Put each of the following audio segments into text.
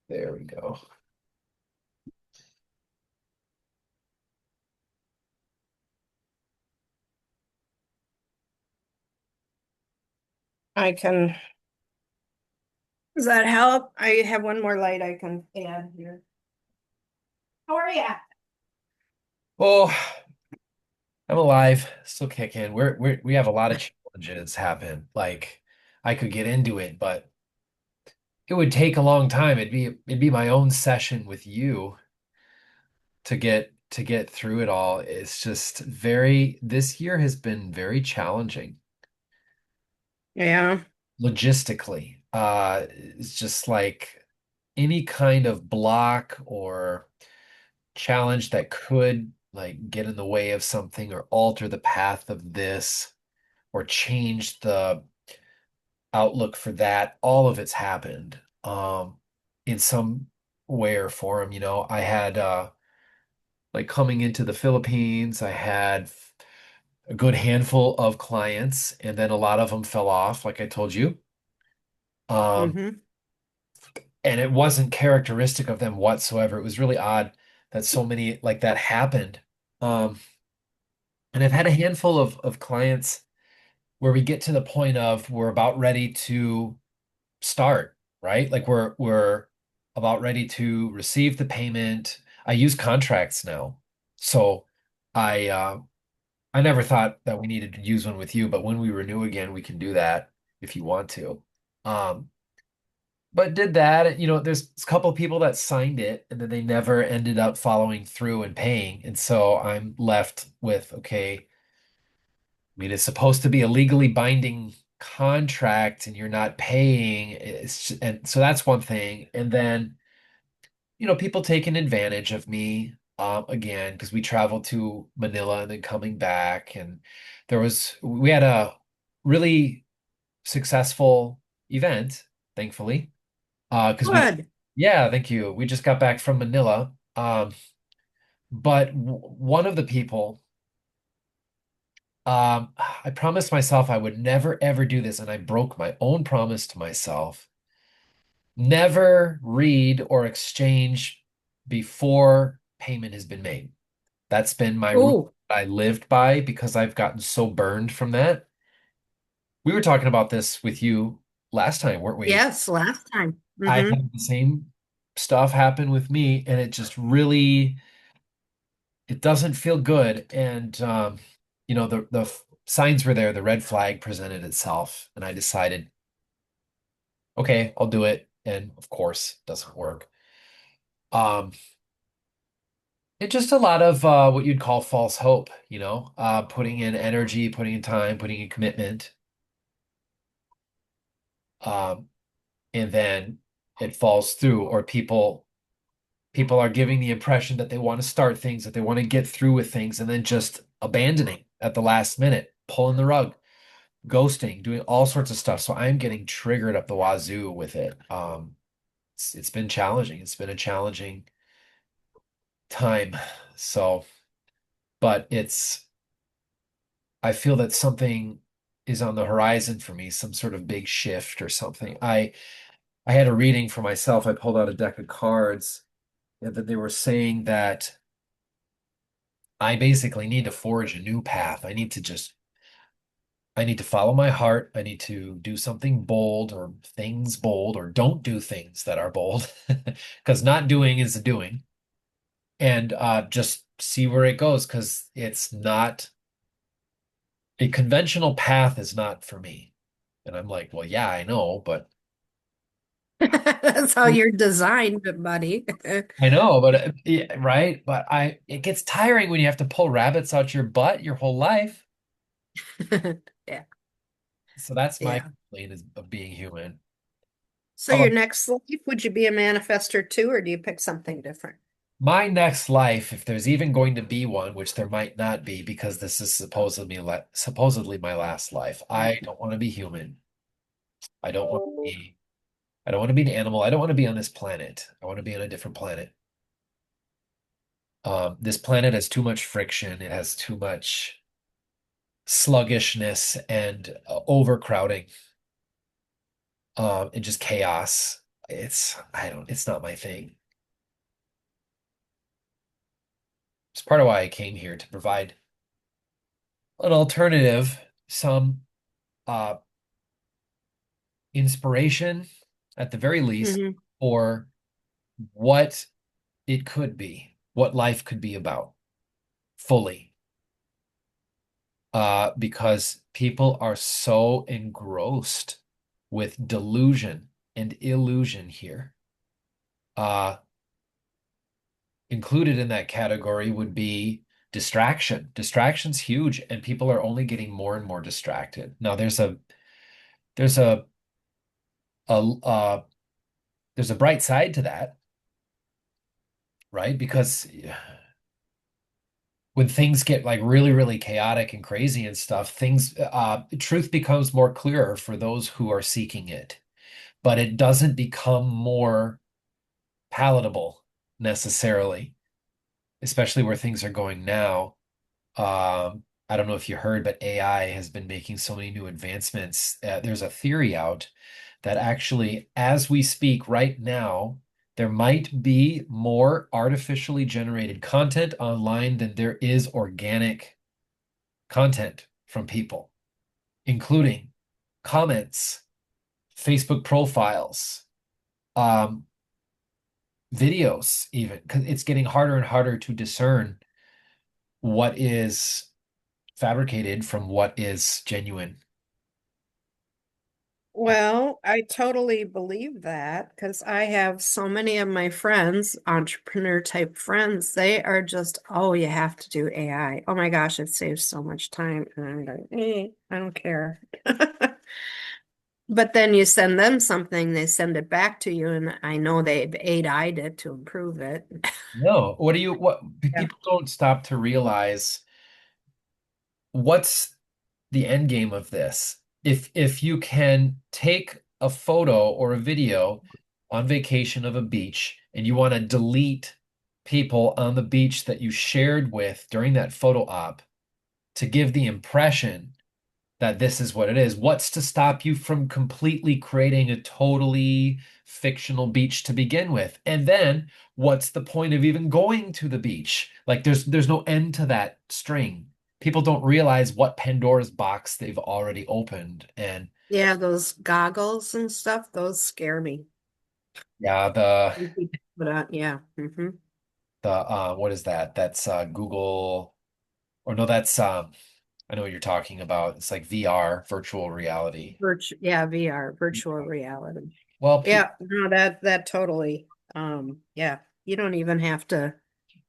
There we go. I can, does that help? I have one more light I can add here. How are you? Oh, I'm alive, still kicking. We have a lot of challenges happen. Like I could get into it, but it would take a long time. It'd be my own session with you to get through it all. It's just this year has been very challenging Yeah. logistically. It's just like any kind of block or challenge that could like get in the way of something or alter the path of this or change the outlook for that, all of it's happened in some way or form. I had like coming into the Philippines, I had a good handful of clients, and then a lot of them fell off, like I told you. Um, Mm-hmm. and it wasn't characteristic of them whatsoever. It was really odd that so many like that happened. Um, and I've had a handful of clients where we get to the point of we're about ready to start, right? Like we're about ready to receive the payment. I use contracts now. So I I never thought that we needed to use one with you, but when we renew again, we can do that if you want to. Um, but did that, there's a couple of people that signed it and then they never ended up following through and paying. And so I'm left with, okay, I mean, it's supposed to be a legally binding contract and you're not paying. And so that's one thing. And then, people taking advantage of me again, because we traveled to Manila and then coming back. And we had a really successful event, thankfully. Because Good. yeah, thank you. We just got back from Manila. But one of the people, I promised myself I would never ever do this, and I broke my own promise to myself. Never read or exchange before payment has been made. That's been my rule Oh, that I lived by because I've gotten so burned from that. We were talking about this with you last time, weren't we? yes, last time. I Mm-hmm. had the same stuff happen with me, and it just really it doesn't feel good. And the signs were there, the red flag presented itself, and I decided, okay, I'll do it. And of course, it doesn't work. Um, it's just a lot of what you'd call false hope, putting in energy, putting in time, putting in commitment, um, and then it falls through, or people are giving the impression that they want to start things, that they want to get through with things, and then just abandoning at the last minute, pulling the rug, ghosting, doing all sorts of stuff. So I'm getting triggered up the wazoo with it. It's been challenging. It's been a challenging time. So, but I feel that something is on the horizon for me, some sort of big shift or something. I had a reading for myself. I pulled out a deck of cards, and then they were saying that I basically need to forge a new path. I need to follow my heart. I need to do something bold or things bold or don't do things that are bold because not doing is a doing and just see where it goes because it's not a conventional path is not for me. And I'm like, well, yeah, I know, but That's how you're designed, buddy. I know, but yeah, right. But it gets tiring when you have to pull rabbits out your butt your whole life. Yeah, So that's my yeah. complaint is of being human. So How your about next life, would you be a manifester too, or do you pick something different? my next life, if there's even going to be one, which there might not be because this is supposedly my last life. I don't want to be human. I don't want to be I don't want to be an animal. I don't want to be on this planet. I want to be on a different planet. This planet has too much friction. It has too much sluggishness and overcrowding, and just chaos. it's not my thing. It's part of why I came here to provide an alternative, some uh inspiration at the very least Hmm. for what it could be, what life could be about fully. Because people are so engrossed with delusion and illusion here. Uh, Included in that category would be distraction. Distraction's huge, and people are only getting more and more distracted. Now, there's a there's a bright side to that, right? Because when things get like really, really chaotic and crazy and stuff, truth becomes more clearer for those who are seeking it, but it doesn't become more palatable necessarily, especially where things are going now. I don't know if you heard, but AI has been making so many new advancements. There's a theory out that actually, as we speak right now, there might be more artificially generated content online than there is organic content from people, including comments, Facebook profiles, um, videos, even, because it's getting harder and harder to discern what is fabricated from what is genuine. Well, I totally believe that because I have so many of my friends, entrepreneur type friends, they are just, oh, you have to do AI. Oh my gosh, it saves so much time. And I'm like, I don't care. But then you send them something, they send it back to you, and I know they've AI'd it to improve it. No, what Yeah. people don't stop to realize what's the end game of this. If you can take a photo or a video on vacation of a beach and you want to delete people on the beach that you shared with during that photo op to give the impression that this is what it is. What's to stop you from completely creating a totally fictional beach to begin with? And then what's the point of even going to the beach? Like there's no end to that string. People don't realize what Pandora's box they've already opened. And Yeah, those goggles and stuff, those scare me. yeah, But yeah. the what is that? That's Google, or no, that's I know what you're talking about. It's like VR, virtual reality. Yeah, VR, virtual reality. Well, Yeah, no, that totally yeah. You don't even have to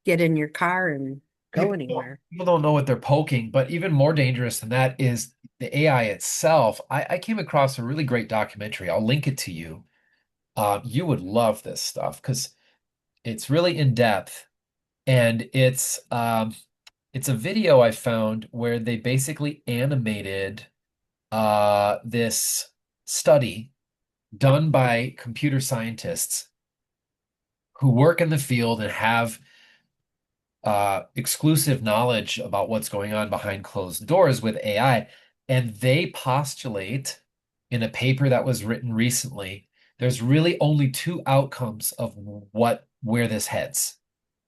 get in your car and go anywhere. people don't know what they're poking, but even more dangerous than that is the AI itself. I came across a really great documentary. I'll link it to you. You would love this stuff because it's really in depth, and it's a video I found where they basically animated this study done by computer scientists who work in the field and have exclusive knowledge about what's going on behind closed doors with AI. And they postulate in a paper that was written recently, there's really only two outcomes of where this heads,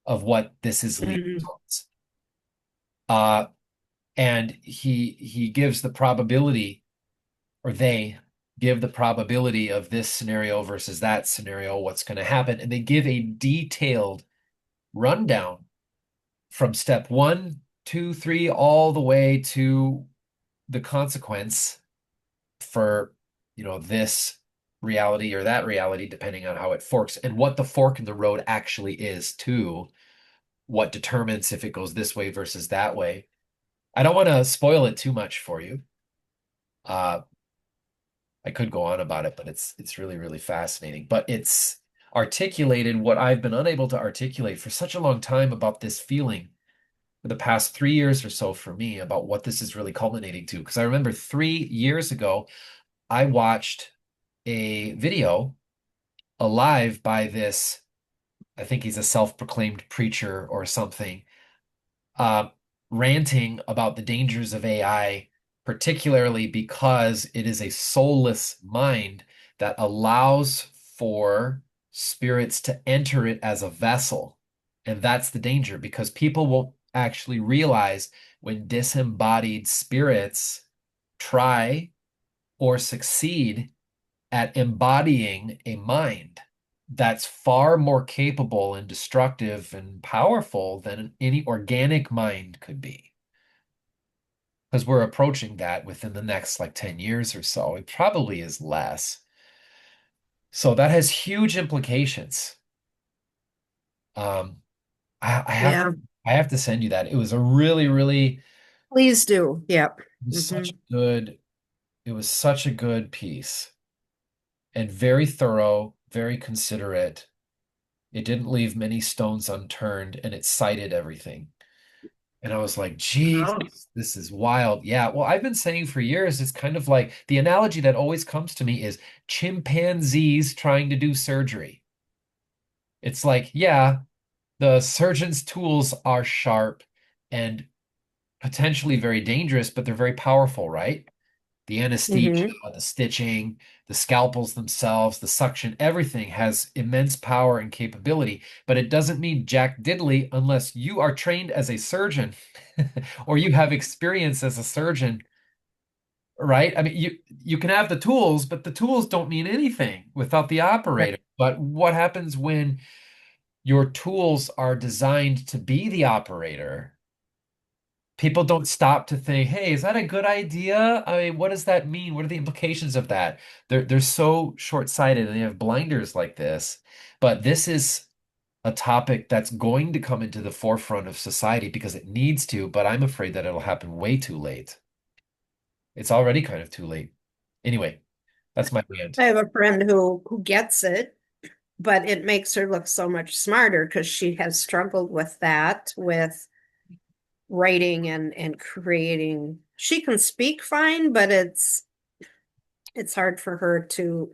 of what this is leading Mhm. towards. Uh, and he gives the probability, or they give the probability of this scenario versus that scenario, what's going to happen. And they give a detailed rundown from step one, two, three, all the way to the consequence for, this reality or that reality, depending on how it forks and what the fork in the road actually is, too. What determines if it goes this way versus that way. I don't want to spoil it too much for you. Uh, I could go on about it, but it's really, really fascinating. But it's articulated what I've been unable to articulate for such a long time about this feeling for the past 3 years or so for me about what this is really culminating to. Because I remember 3 years ago, I watched a video alive by this, I think he's a self-proclaimed preacher or something, uh, ranting about the dangers of AI, particularly because it is a soulless mind that allows for spirits to enter it as a vessel. And that's the danger because people will actually realize when disembodied spirits try or succeed at embodying a mind that's far more capable and destructive and powerful than any organic mind could be. Because we're approaching that within the next like 10 years or so. It probably is less. So that has huge implications. Um, I have Yeah, I have to send you that. It was a really, really please do. Yep. it was Hmm. such a good it was such a good piece and very thorough, very considerate. It didn't leave many stones unturned and it cited everything. And I was like, geez, Oh. this is wild. Yeah, well, I've been saying for years, it's kind of like the analogy that always comes to me is chimpanzees trying to do surgery. It's like, yeah, the surgeon's tools are sharp and potentially very dangerous, but they're very powerful, right? The anesthesia, Hmm. the stitching, the scalpels themselves, the suction, everything has immense power and capability, but it doesn't mean jack diddly unless you are trained as a surgeon or you have experience as a surgeon, right? I mean, you can have the tools, but the tools don't mean anything without the operator. But what happens when your tools are designed to be the operator? People don't stop to think, hey, is that a good idea? I mean, what does that mean? What are the implications of that? They're so short-sighted and they have blinders like this. But this is a topic that's going to come into the forefront of society because it needs to, but I'm afraid that it'll happen way too late. It's already kind of too late. Anyway, that's my rant. I have a friend who gets it, but it makes her look so much smarter because she has struggled with that, with writing and creating. She can speak fine, but it's hard for her to.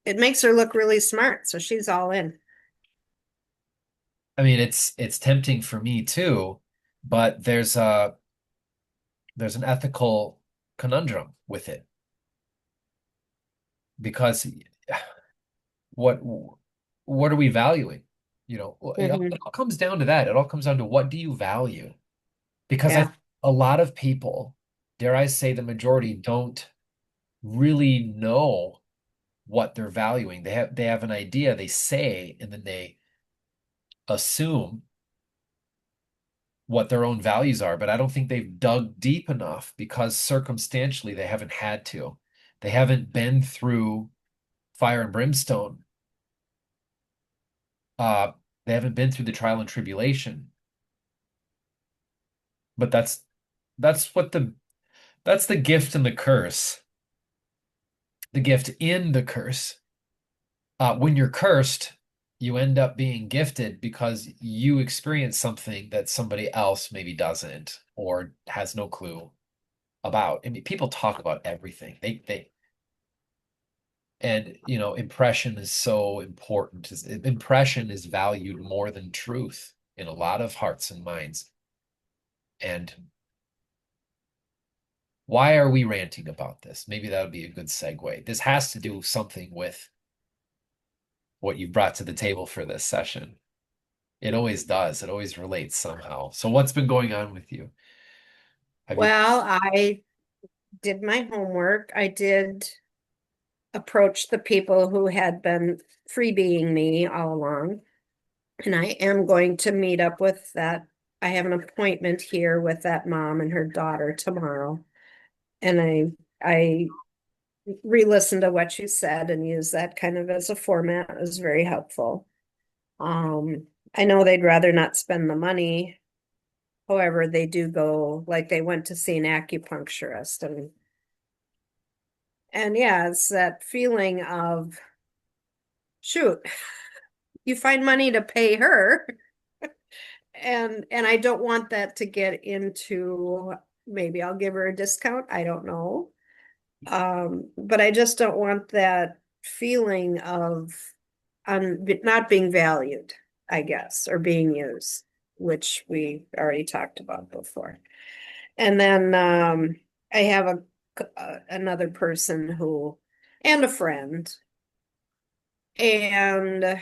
It makes her look really smart, so she's all in. I mean, it's tempting for me too, but there's an ethical conundrum with it because what what are we valuing? You know, well, it Hmm. all comes down to that. It all comes down to what do you value? Because I Yeah. a lot of people, dare I say the majority, don't really know what they're valuing. They have an idea, they say, and then they assume what their own values are, but I don't think they've dug deep enough because circumstantially they haven't had to. They haven't been through fire and brimstone. Uh, they haven't been through the trial and tribulation. But that's what that's the gift and the curse. The gift in the curse. When you're cursed, you end up being gifted because you experience something that somebody else maybe doesn't or has no clue about. I mean, people talk about everything. They and impression is so important. Impression is valued more than truth in a lot of hearts and minds. And why are we ranting about this? Maybe that would be a good segue. This has to do something with what you brought to the table for this session. It always does. It always relates somehow. So what's been going on with you? Have you Well, I did my homework. I did approach the people who had been freebieing me all along. And I am going to meet up with that. I have an appointment here with that mom and her daughter tomorrow. And I re-listened to what you said and used that kind of as a format. It was very helpful. I know they'd rather not spend the money. However, they do go, like they went to see an acupuncturist and yeah, it's that feeling of shoot, you find money to pay her and I don't want that to get into maybe I'll give her a discount. I don't know. But I just don't want that feeling of not being valued, I guess, or being used, which we already talked about before. And then I have another person who, and a friend And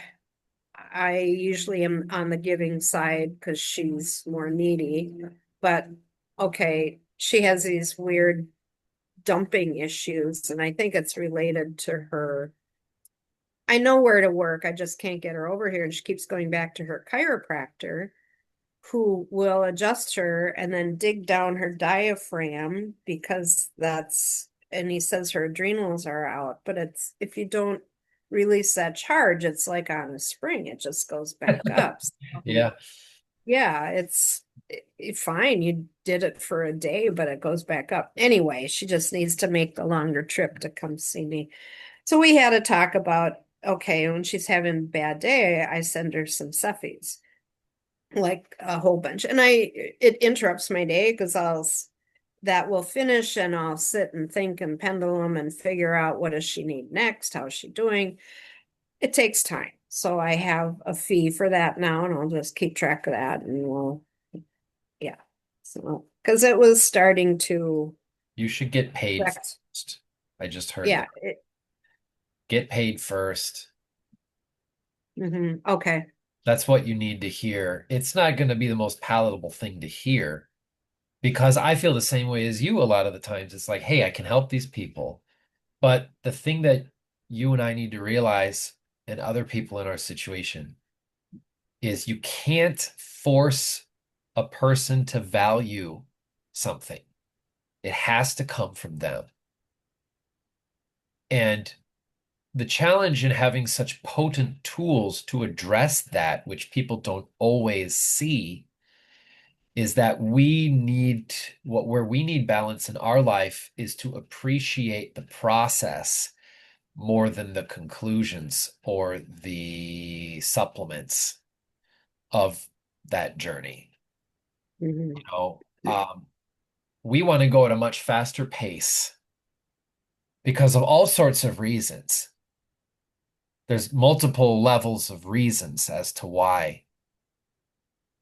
I usually am on the giving side because she's more needy. But okay, she has these weird dumping issues, and I think it's related to her. I know where to work, I just can't get her over here. And she keeps going back to her chiropractor, who will adjust her and then dig down her diaphragm because and he says her adrenals are out. But it's if you don't release that charge, it's like on a spring, it just goes back up. So, Yeah. yeah, it's fine. You did it for a day, but it goes back up. Anyway, she just needs to make the longer trip to come see me. So we had a talk about, okay, when she's having a bad day, I send her some Cephies, like a whole bunch. And it interrupts my day because that will finish and I'll sit and think and pendulum and figure out what does she need next? How is she doing? It takes time. So I have a fee for that now and I'll just keep track of that and yeah. So, because it was starting to You should get paid affect, first. I just heard that. yeah, Get paid first. okay. That's what you need to hear. It's not going to be the most palatable thing to hear because I feel the same way as you a lot of the times. It's like, hey, I can help these people. But the thing that you and I need to realize, and other people in our situation, is you can't force a person to value something. It has to come from them. And the challenge in having such potent tools to address that, which people don't always see, is that where we need balance in our life is to appreciate the process more than the conclusions or the supplements of that journey. You Hmm. know, we want to go at a much faster pace because of all sorts of reasons. There's multiple levels of reasons as to why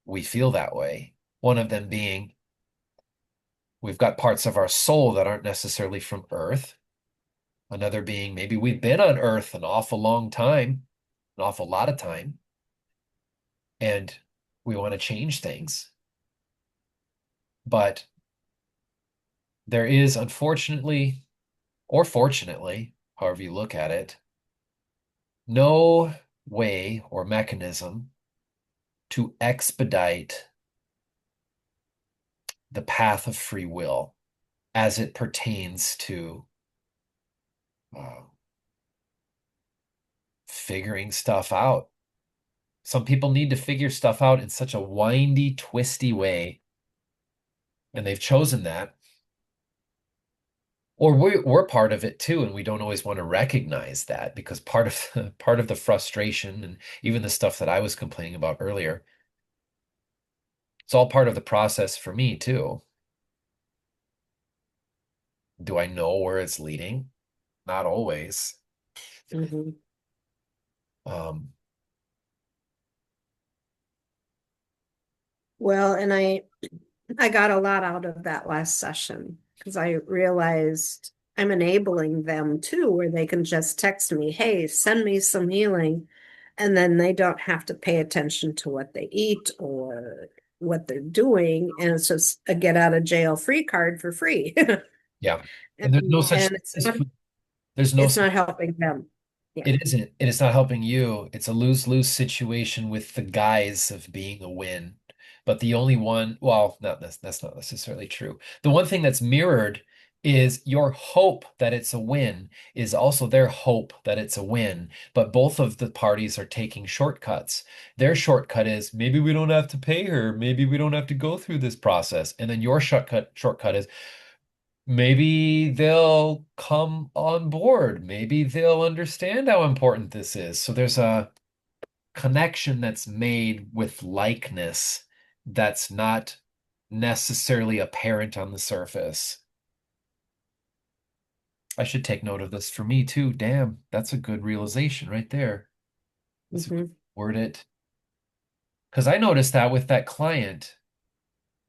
we feel that way. One of them being we've got parts of our soul that aren't necessarily from Earth. Another being maybe we've been on Earth an awful long time, an awful lot of time, and we want to change things. But there is, unfortunately, or fortunately, however you look at it, no way or mechanism to expedite the path of free will as it pertains to uh, figuring stuff out. Some people need to figure stuff out in such a windy, twisty way, and they've chosen that. Or we're part of it too, and we don't always want to recognize that because part of part of the frustration and even the stuff that I was complaining about earlier, it's all part of the process for me too. Do I know where it's leading? Not always. Hmm. Um, Well, and I got a lot out of that last session because I realized I'm enabling them too, where they can just text me, hey, send me some healing. And then they don't have to pay attention to what they eat or what they're doing. And it's just a get out of jail free card for free. yeah. And there's no such And thing as there's no it's such not helping them. Yeah. it isn't. And it's not helping you. It's a lose-lose situation with the guise of being a win. But the only one, well, that's not necessarily true. The one thing that's mirrored is your hope that it's a win is also their hope that it's a win. But both of the parties are taking shortcuts. Their shortcut is maybe we don't have to pay her, maybe we don't have to go through this process. And then your shortcut is maybe they'll come on board. Maybe they'll understand how important this is. So there's a connection that's made with likeness that's not necessarily apparent on the surface. I should take note of this for me too. Damn, that's a good realization right there. That's a good Hmm. word it. Because I noticed that with that client,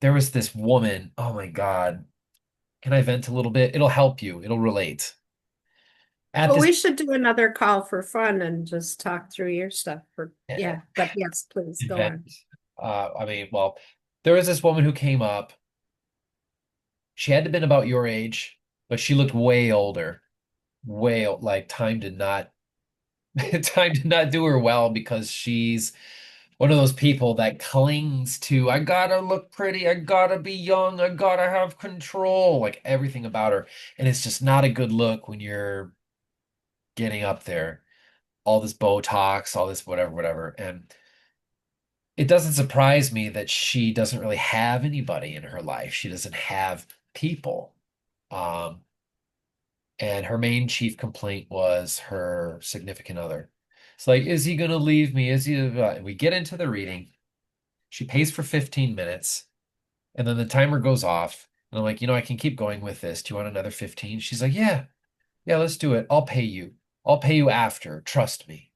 there was this woman. Oh my God. Can I vent a little bit? It'll help you. It'll relate. At Well, this we should do another call for fun and just talk through your stuff for, uh, yeah, but yes, please go event, on. I mean, well, there was this woman who came up. She had to have been about your age, but she looked way older. Like time did not time did not do her well because she's one of those people that clings to, I gotta look pretty, I gotta be young, I gotta have control, like everything about her. And it's just not a good look when you're getting up there. All this Botox, all this whatever, whatever. And it doesn't surprise me that she doesn't really have anybody in her life. She doesn't have people. Um, and her main chief complaint was her significant other. It's like, is he gonna leave me? Is he? We get into the reading. She pays for 15 minutes, and then the timer goes off. And I'm like, I can keep going with this. Do you want another 15? She's like, yeah, yeah, let's do it. I'll pay you. I'll pay you after. Trust me.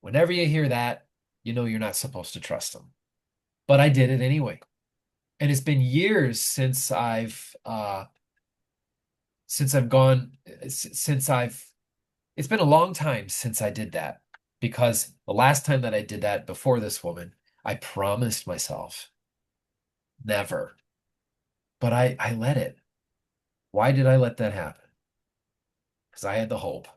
Whenever you hear that, you know you're not supposed to trust them. But I did it anyway. And it's been years since I've gone since I've it's been a long time since I did that because the last time that I did that before this woman, I promised myself never. But I let it. Why did I let that happen? Because I had the hope.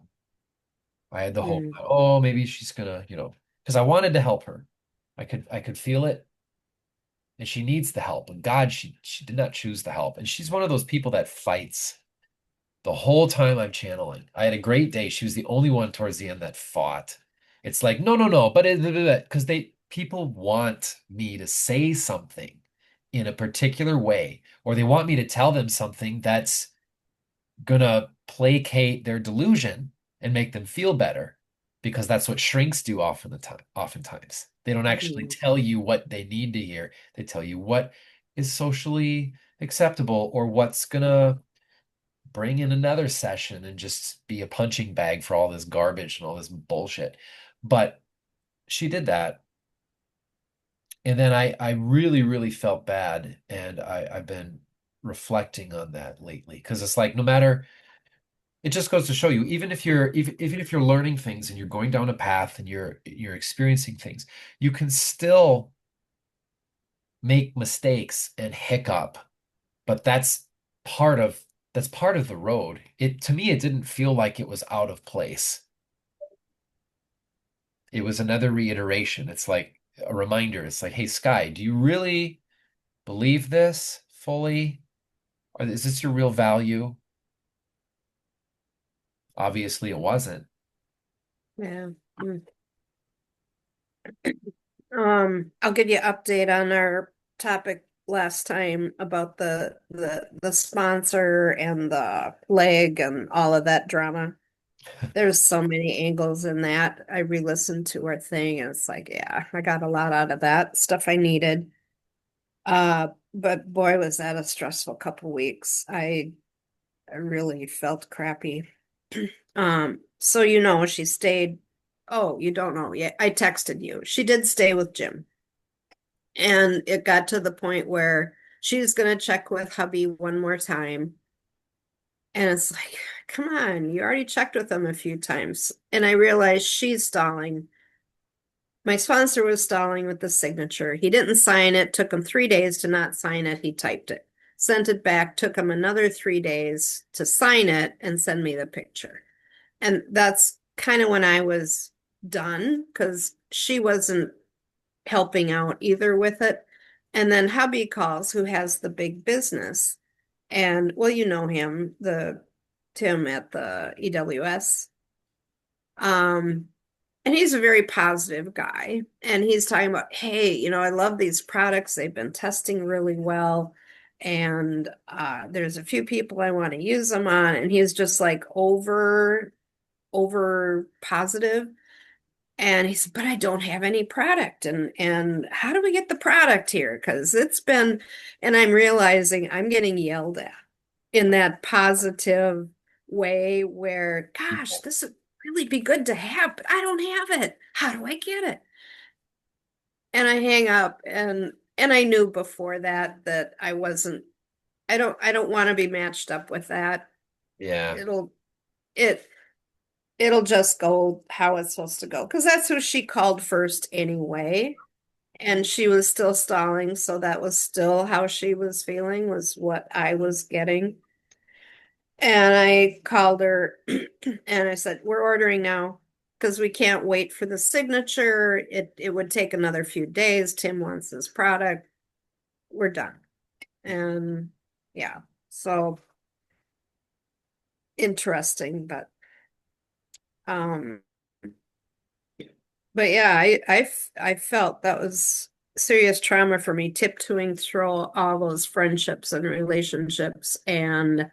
I had the hope. Mm, Oh, maybe she's gonna, because I wanted to help her. I could feel it, and she needs the help. And God, she did not choose the help. And she's one of those people that fights the whole time I'm channeling. I had a great day. She was the only one towards the end that fought. It's like, no, no, no, but because people want me to say something in a particular way, or they want me to tell them something that's gonna placate their delusion and make them feel better because that's what shrinks do oftentimes. They don't actually yeah. tell you what they need to hear. They tell you what is socially acceptable or what's gonna bring in another session and just be a punching bag for all this garbage and all this bullshit. But she did that. And then I really, really felt bad. And I've been reflecting on that lately because it's like no matter it just goes to show you, even if you're learning things and you're going down a path and you're experiencing things, you can still make mistakes and hiccup, but part of that's part of the road. It to me, it didn't feel like it was out of place. It was another reiteration. It's like a reminder. It's like, hey, Sky, do you really believe this fully? Or is this your real value? Obviously, it wasn't. Yeah. Mm. I'll give you an update on our topic last time about the sponsor and the leg and all of that drama. There's so many angles in that. I re-listened to our thing and it's like, yeah, I got a lot out of that stuff I needed. But boy, was that a stressful couple weeks. I really felt crappy. So she stayed. Oh, you don't know yet. I texted you. She did stay with Jim. And it got to the point where she's gonna check with hubby one more time. And it's like, come on, you already checked with him a few times. And I realized she's stalling. My sponsor was stalling with the signature. He didn't sign it, took him 3 days to not sign it. He typed it, sent it back, took him another 3 days to sign it and send me the picture. And that's kind of when I was done because she wasn't helping out either with it. And then hubby calls, who has the big business. And well, you know him, the Tim at the EWS. Um, and he's a very positive guy. And he's talking about, hey, I love these products. They've been testing really well. And there's a few people I want to use them on. And he's just like over positive. And he said, but I don't have any product. And how do we get the product here? Because it's been, and I'm realizing I'm getting yelled at in that positive way where, gosh, People. this would really be good to have, but I don't have it. How do I get it? And I hang up and I knew before that I wasn't, I don't want to be matched up with that. Yeah. It'll it. it'll just go how it's supposed to go. Because that's who she called first anyway. And she was still stalling, so that was still how she was feeling, was what I was getting. And I called her and I said, "We're ordering now because we can't wait for the signature. It would take another few days. Tim wants this product. We're done." And yeah, so interesting, um but yeah, I felt that was serious trauma for me, tiptoeing through all those friendships and relationships and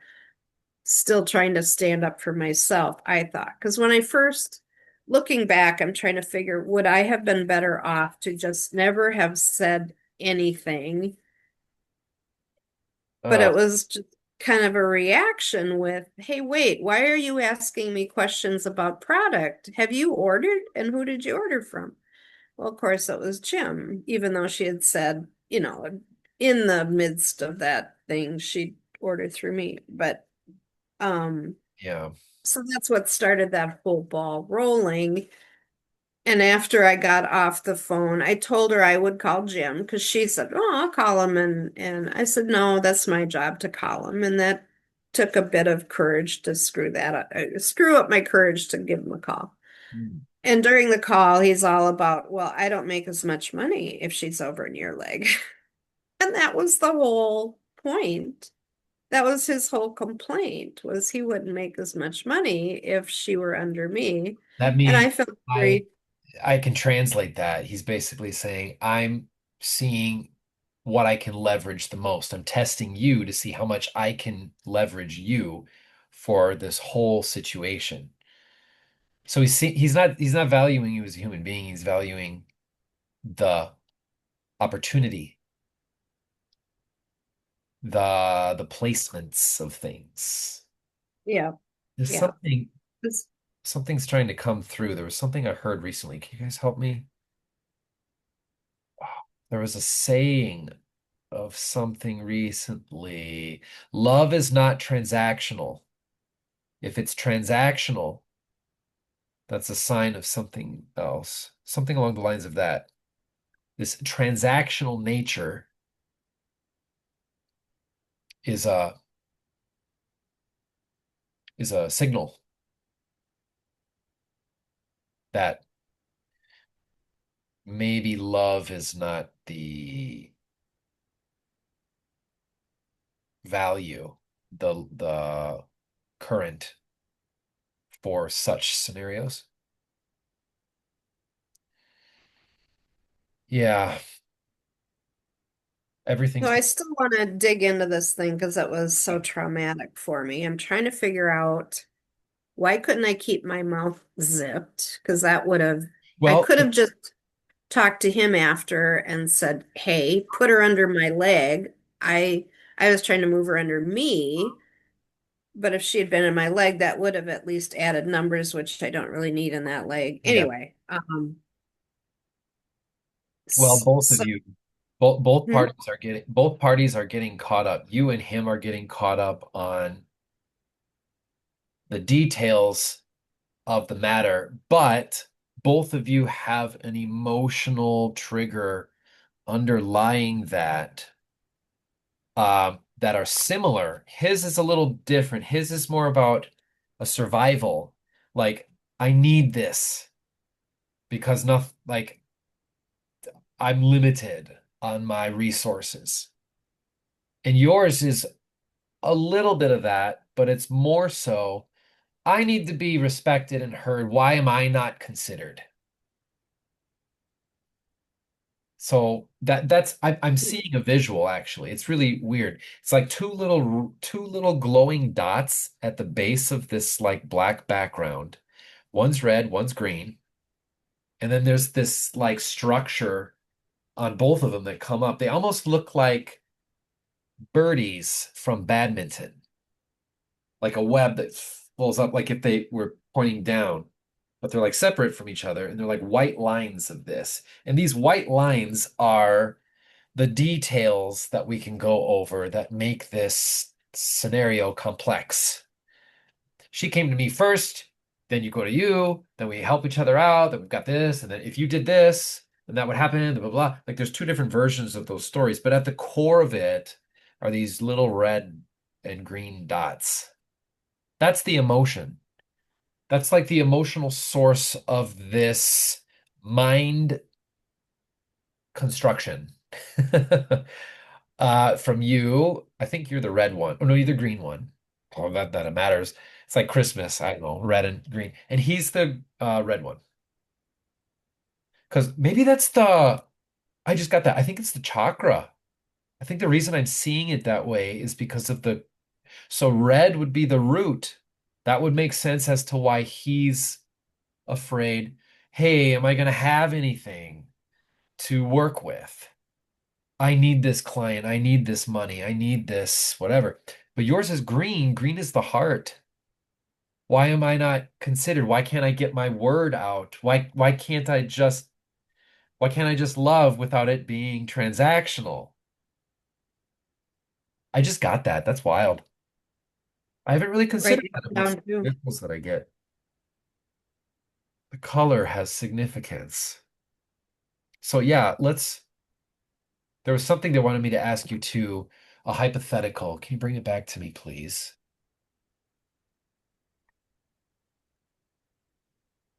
still trying to stand up for myself, I thought. Because when I first, looking back, I'm trying to figure, would I have been better off to just never have said anything? But Uh, it was just kind of a reaction with, hey, wait, why are you asking me questions about product? Have you ordered? And who did you order from? Well, of course, it was Jim, even though she had said, in the midst of that thing, she ordered through me. But um, yeah. so that's what started that whole ball rolling. And after I got off the phone, I told her I would call Jim because she said, "Oh, I'll call him." And I said, "No, that's my job to call him." And that took a bit of courage to screw up my courage to give him a call. Mm. And during the call, he's all about, "Well, I don't make as much money if she's over in your leg." And that was the whole point. That was his whole complaint, was he wouldn't make as much money if she were under me. That And means I felt I very, I can translate that. He's basically saying, I'm seeing what I can leverage the most. I'm testing you to see how much I can leverage you for this whole situation. So he's not valuing you as a human being. He's valuing the opportunity, the placements of things. yeah, There's yeah. It's- something's trying to come through. There was something I heard recently. Can you guys help me? There was a saying of something recently. Love is not transactional. If it's transactional, that's a sign of something else. Something along the lines of that. This transactional nature is a signal that maybe love is not the value, the current for such scenarios. Yeah, So everything's I still want to dig into this thing because it was so traumatic for me. I'm trying to figure out, why couldn't I keep my mouth zipped? Because I well, could have just talked to him after and said, "Hey, put her under my leg." I was trying to move her under me, but if she had been in my leg, that would have at least added numbers, which I don't really need in that leg. yeah. Anyway, Well, both of so, you, both hmm? parties are getting caught up. You and him are getting caught up on the details of the matter, but both of you have an emotional trigger underlying that are similar. His is a little different. His is more about a survival. Like, I need this because nothing, like, I'm limited on my resources. And yours is a little bit of that, but it's more so, I need to be respected and heard. Why am I not considered? So I'm seeing a visual actually. It's really weird. It's like two little glowing dots at the base of this like black background. One's red, one's green. And then there's this like structure on both of them that come up. They almost look like birdies from badminton, like a web that folds up, like if they were pointing down, but they're like separate from each other, and they're like white lines of this. And these white lines are the details that we can go over that make this scenario complex. She came to me first. then you go to you, then we help each other out, then we've got this, and then if you did this, then that would happen, blah, blah, blah. Like there's two different versions of those stories, but at the core of it are these little red and green dots. That's the emotion. That's like the emotional source of this mind construction. From you, I think you're the red one. Oh no, you're the green one. Oh, that it matters. It's like Christmas. I don't know, red and green. And he's the red one. Because maybe that's the, I just got that. I think it's the chakra. I think the reason I'm seeing it that way is because of the, so red would be the root. That would make sense as to why he's afraid. Hey, am I going to have anything to work with? I need this client. I need this money. I need this, whatever. But yours is green. Green is the heart. Why am I not considered? Why can't I get my word out? Why can't I just love without it being transactional? I just got that. That's wild. I haven't really Write considered it that amongst down too. the visuals that I get. The color has significance. So yeah, there was something they wanted me to ask you too, a hypothetical. Can you bring it back to me, please?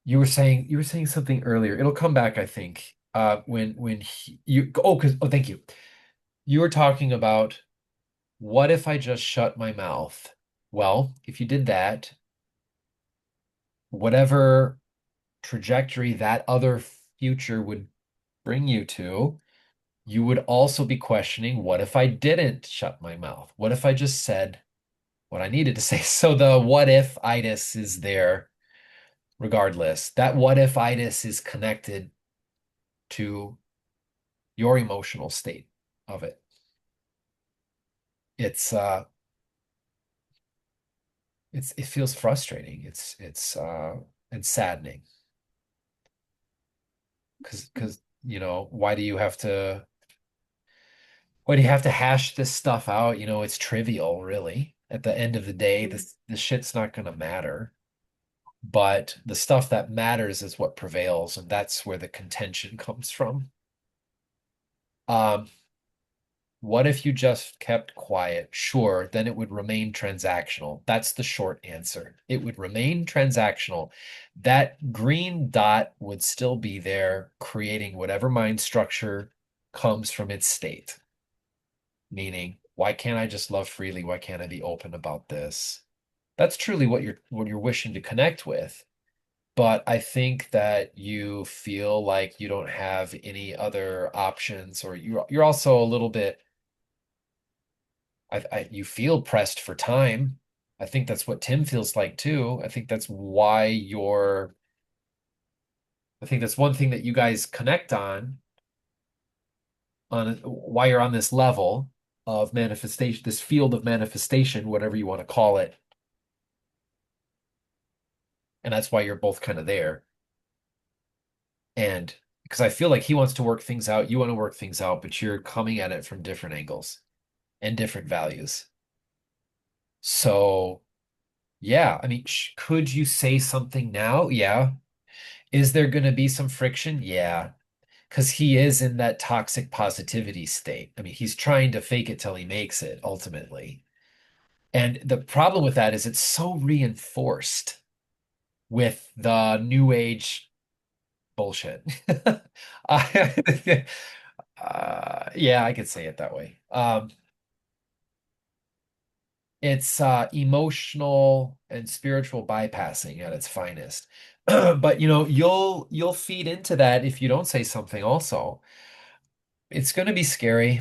You were saying something earlier. It'll come back, I think. When you thank you. You were talking about what if I just shut my mouth? Well, if you did that, whatever trajectory that other future would bring you to, you would also be questioning, what if I didn't shut my mouth? What if I just said what I needed to say? So the what if itis is there regardless. That what if itis is connected to your emotional state of it. It's it feels frustrating. It's saddening because why do you have to hash this stuff out? It's trivial, really. At the end of the day, this shit's not gonna matter. But the stuff that matters is what prevails, and that's where the contention comes from. Um, what if you just kept quiet? Sure, then it would remain transactional. That's the short answer. It would remain transactional. That green dot would still be there, creating whatever mind structure comes from its state. Meaning, why can't I just love freely? Why can't I be open about this? That's truly what you're wishing to connect with. But I think that you feel like you don't have any other options, or you're also a little bit you feel pressed for time. I think that's what Tim feels like too. I think that's one thing that you guys connect on why you're on this level of manifestation, this field of manifestation, whatever you want to call it. And that's why you're both kind of there. And because I feel like he wants to work things out, you want to work things out, but you're coming at it from different angles and different values. So, yeah, I mean, could you say something now? Yeah. Is there going to be some friction? Yeah, because he is in that toxic positivity state. I mean, he's trying to fake it till he makes it ultimately. And the problem with that is it's so reinforced with the new age bullshit. I, yeah, I could say it that way. It's emotional and spiritual bypassing at its finest. But you'll feed into that if you don't say something also. It's going to be scary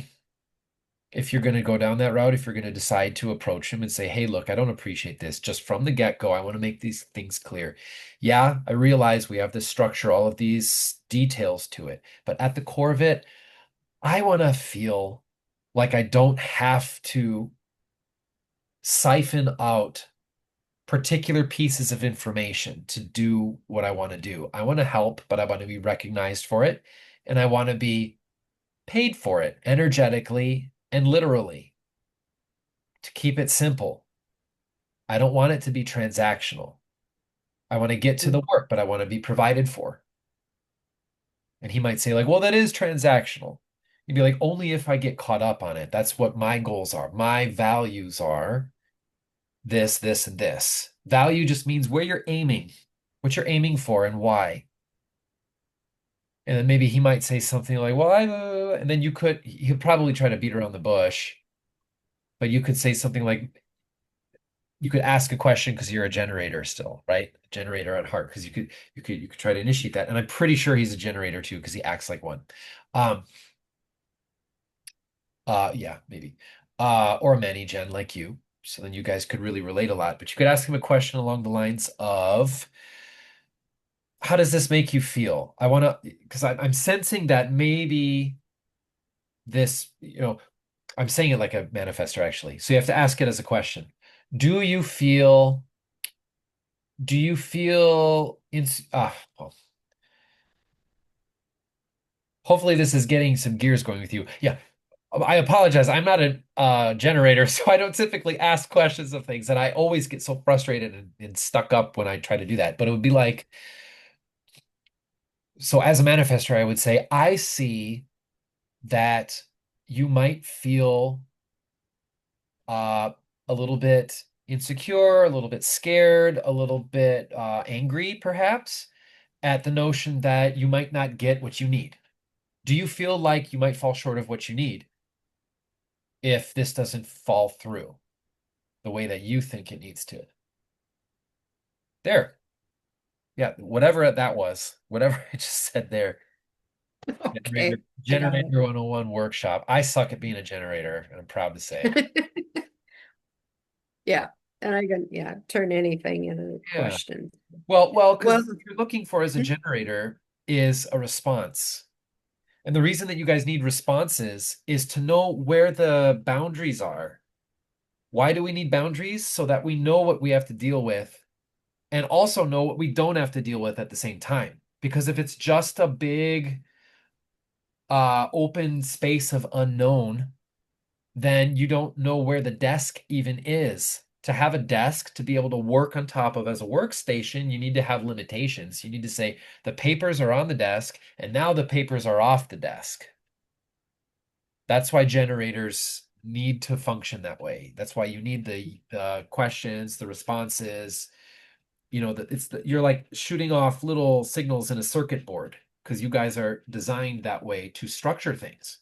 if you're going to go down that route, if you're going to decide to approach him and say, "Hey, look, I don't appreciate this. Just from the get-go, I want to make these things clear. Yeah, I realize we have this structure, all of these details to it, but at the core of it, I want to feel like I don't have to siphon out particular pieces of information to do what I want to do. I want to help, but I want to be recognized for it, and I want to be paid for it energetically and literally to keep it simple. I don't want it to be transactional. I want to get to Mm. the work, but I want to be provided for. And he might say, like, well, that is transactional. You'd be like, only if I get caught up on it. That's what my goals are. My values are this, this, and this. Value just means where you're aiming, what you're aiming for, and why. And then maybe he might say something like, well, and then he'll probably try to beat around the bush, but you could say something like, you could ask a question because you're a generator still, right? Generator at heart, because you could try to initiate that. And I'm pretty sure he's a generator too, because he acts like one. Um, yeah, maybe. Or a mani gen like you. So then you guys could really relate a lot. But you could ask him a question along the lines of, how does this make you feel? I want to, because I'm sensing that maybe this, I'm saying it like a manifestor actually. So you have to ask it as a question. Do you feel, do you feel well, hopefully this is getting some gears going with you. Yeah. I apologize. I'm not a generator, so I don't typically ask questions of things, and I always get so frustrated and stuck up when I try to do that. But it would be like, so as a manifestor, I would say, I see that you might feel uh, a little bit insecure, a little bit scared, a little bit angry, perhaps, at the notion that you might not get what you need. Do you feel like you might fall short of what you need if this doesn't fall through the way that you think it needs to? There. Yeah, whatever that was, whatever I just said there. Generator, Okay, I got Generator 101 workshop. I suck at being a generator, and I'm proud to say. it. Yeah, and I can, yeah, turn anything into a Yeah. question. Well, because Well, what you're looking for as a hmm, generator is a response. And the reason that you guys need responses is to know where the boundaries are. Why do we need boundaries? So that we know what we have to deal with and also know what we don't have to deal with at the same time. Because if it's just a big open space of unknown, then you don't know where the desk even is. To have a desk to be able to work on top of as a workstation, you need to have limitations. You need to say the papers are on the desk and now the papers are off the desk. That's why generators need to function that way. That's why you need the questions, the responses, that you're like shooting off little signals in a circuit board because you guys are designed that way to structure things.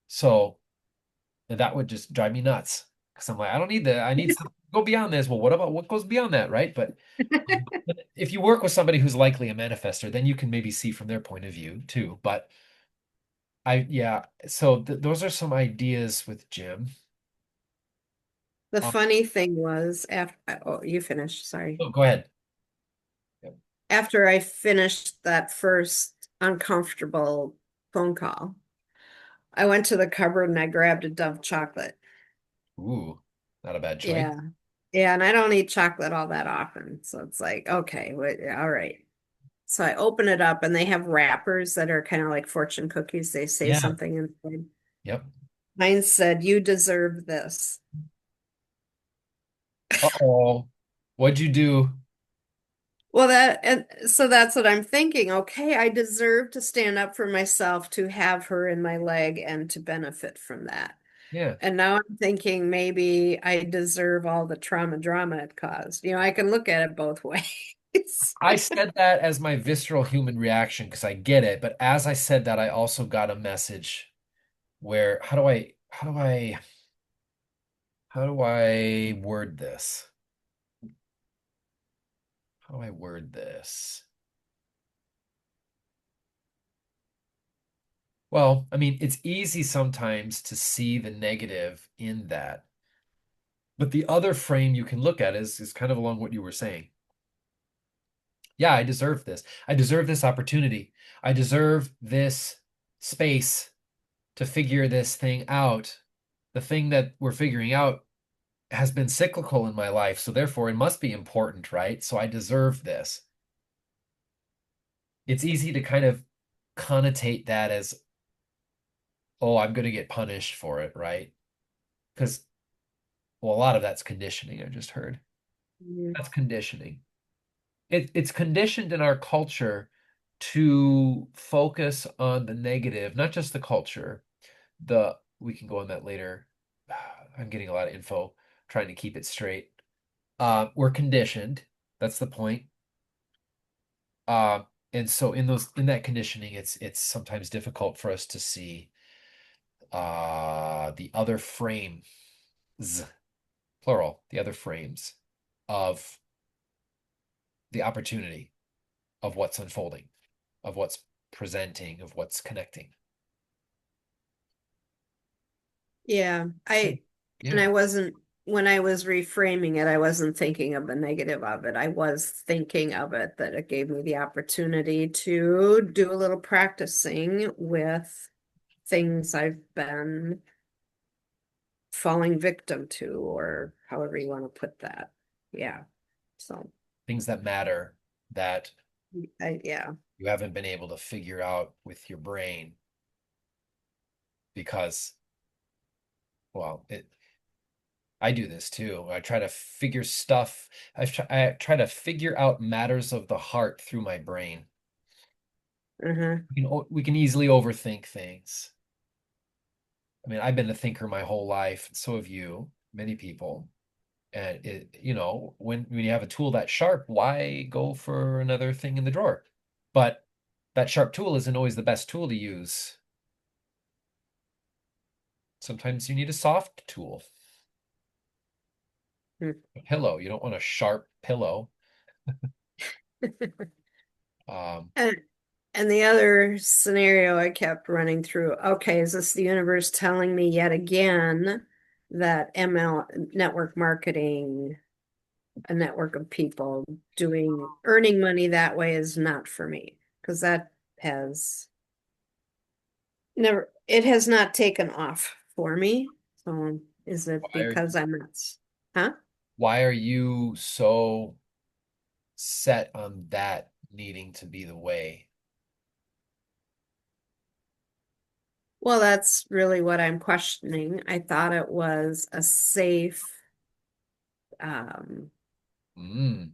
So that would just drive me nuts because I'm like, I don't need that. I need something to go beyond this. Well, what about what goes beyond that, right? But if you work with somebody who's likely a manifester, then you can maybe see from their point of view too. But yeah, so th those are some ideas with Jim. the Um, funny thing was after, oh, you finished, sorry. oh, go ahead. Yep. After I finished that first uncomfortable phone call, I went to the cupboard and I grabbed a Dove chocolate. Ooh, not a bad choice. Yeah. Yeah, and I don't eat chocolate all that often. So it's like, okay, all right. So I open it up and they have wrappers that are kind of like fortune cookies. They say Yeah. something inside. Yep. Mine said, "You deserve this." Uh-oh. What'd you do? Well, and so that's what I'm thinking. Okay, I deserve to stand up for myself, to have her in my leg, and to benefit from that. Yeah. And now I'm thinking maybe I deserve all the trauma drama it caused. I can look at it both ways. I said that as my visceral human reaction because I get it, but as I said that, I also got a message where how do I word this? How do I word this? Well, I mean, it's easy sometimes to see the negative in that. But the other frame you can look at is kind of along what you were saying. Yeah, I deserve this. I deserve this opportunity. I deserve this space to figure this thing out. The thing that we're figuring out has been cyclical in my life, so therefore it must be important, right? So I deserve this. It's easy to kind of connotate that as, oh, I'm going to get punished for it, right? Because, well, a lot of that's conditioning, I just heard. Yeah. That's conditioning. it's conditioned in our culture to focus on the negative, not just the culture. We can go on that later. I'm getting a lot of info, trying to keep it straight. We're conditioned. That's the point. Uh, and so in that conditioning, it's sometimes difficult for us to see the other frames, plural, the other frames of the opportunity of what's unfolding, of what's presenting, of what's connecting. Yeah, So, and yeah, I wasn't, when I was reframing it, I wasn't thinking of the negative of it. I was thinking of it that it gave me the opportunity to do a little practicing with things I've been falling victim to, or however you want to put that. Yeah. So, things that matter that yeah. you haven't been able to figure out with your brain because, well, I do this too. I try to figure stuff. I try to figure out matters of the heart through my brain. Uh-huh. We can easily overthink things. I mean, I've been a thinker my whole life. So have you, many people. And when you have a tool that sharp, why go for another thing in the drawer? But that sharp tool isn't always the best tool to use. Sometimes you need a soft tool. A pillow. You don't want a sharp pillow. Um, And and the other scenario I kept running through, okay, is this the universe telling me yet again that ML network marketing, a network of people earning money that way is not for me? Because that has never, it has not taken off for me. So is it why are because I'm not, huh? why are you so set on that needing to be the way? Well, that's really what I'm questioning. I thought it was a safe, um, Mm,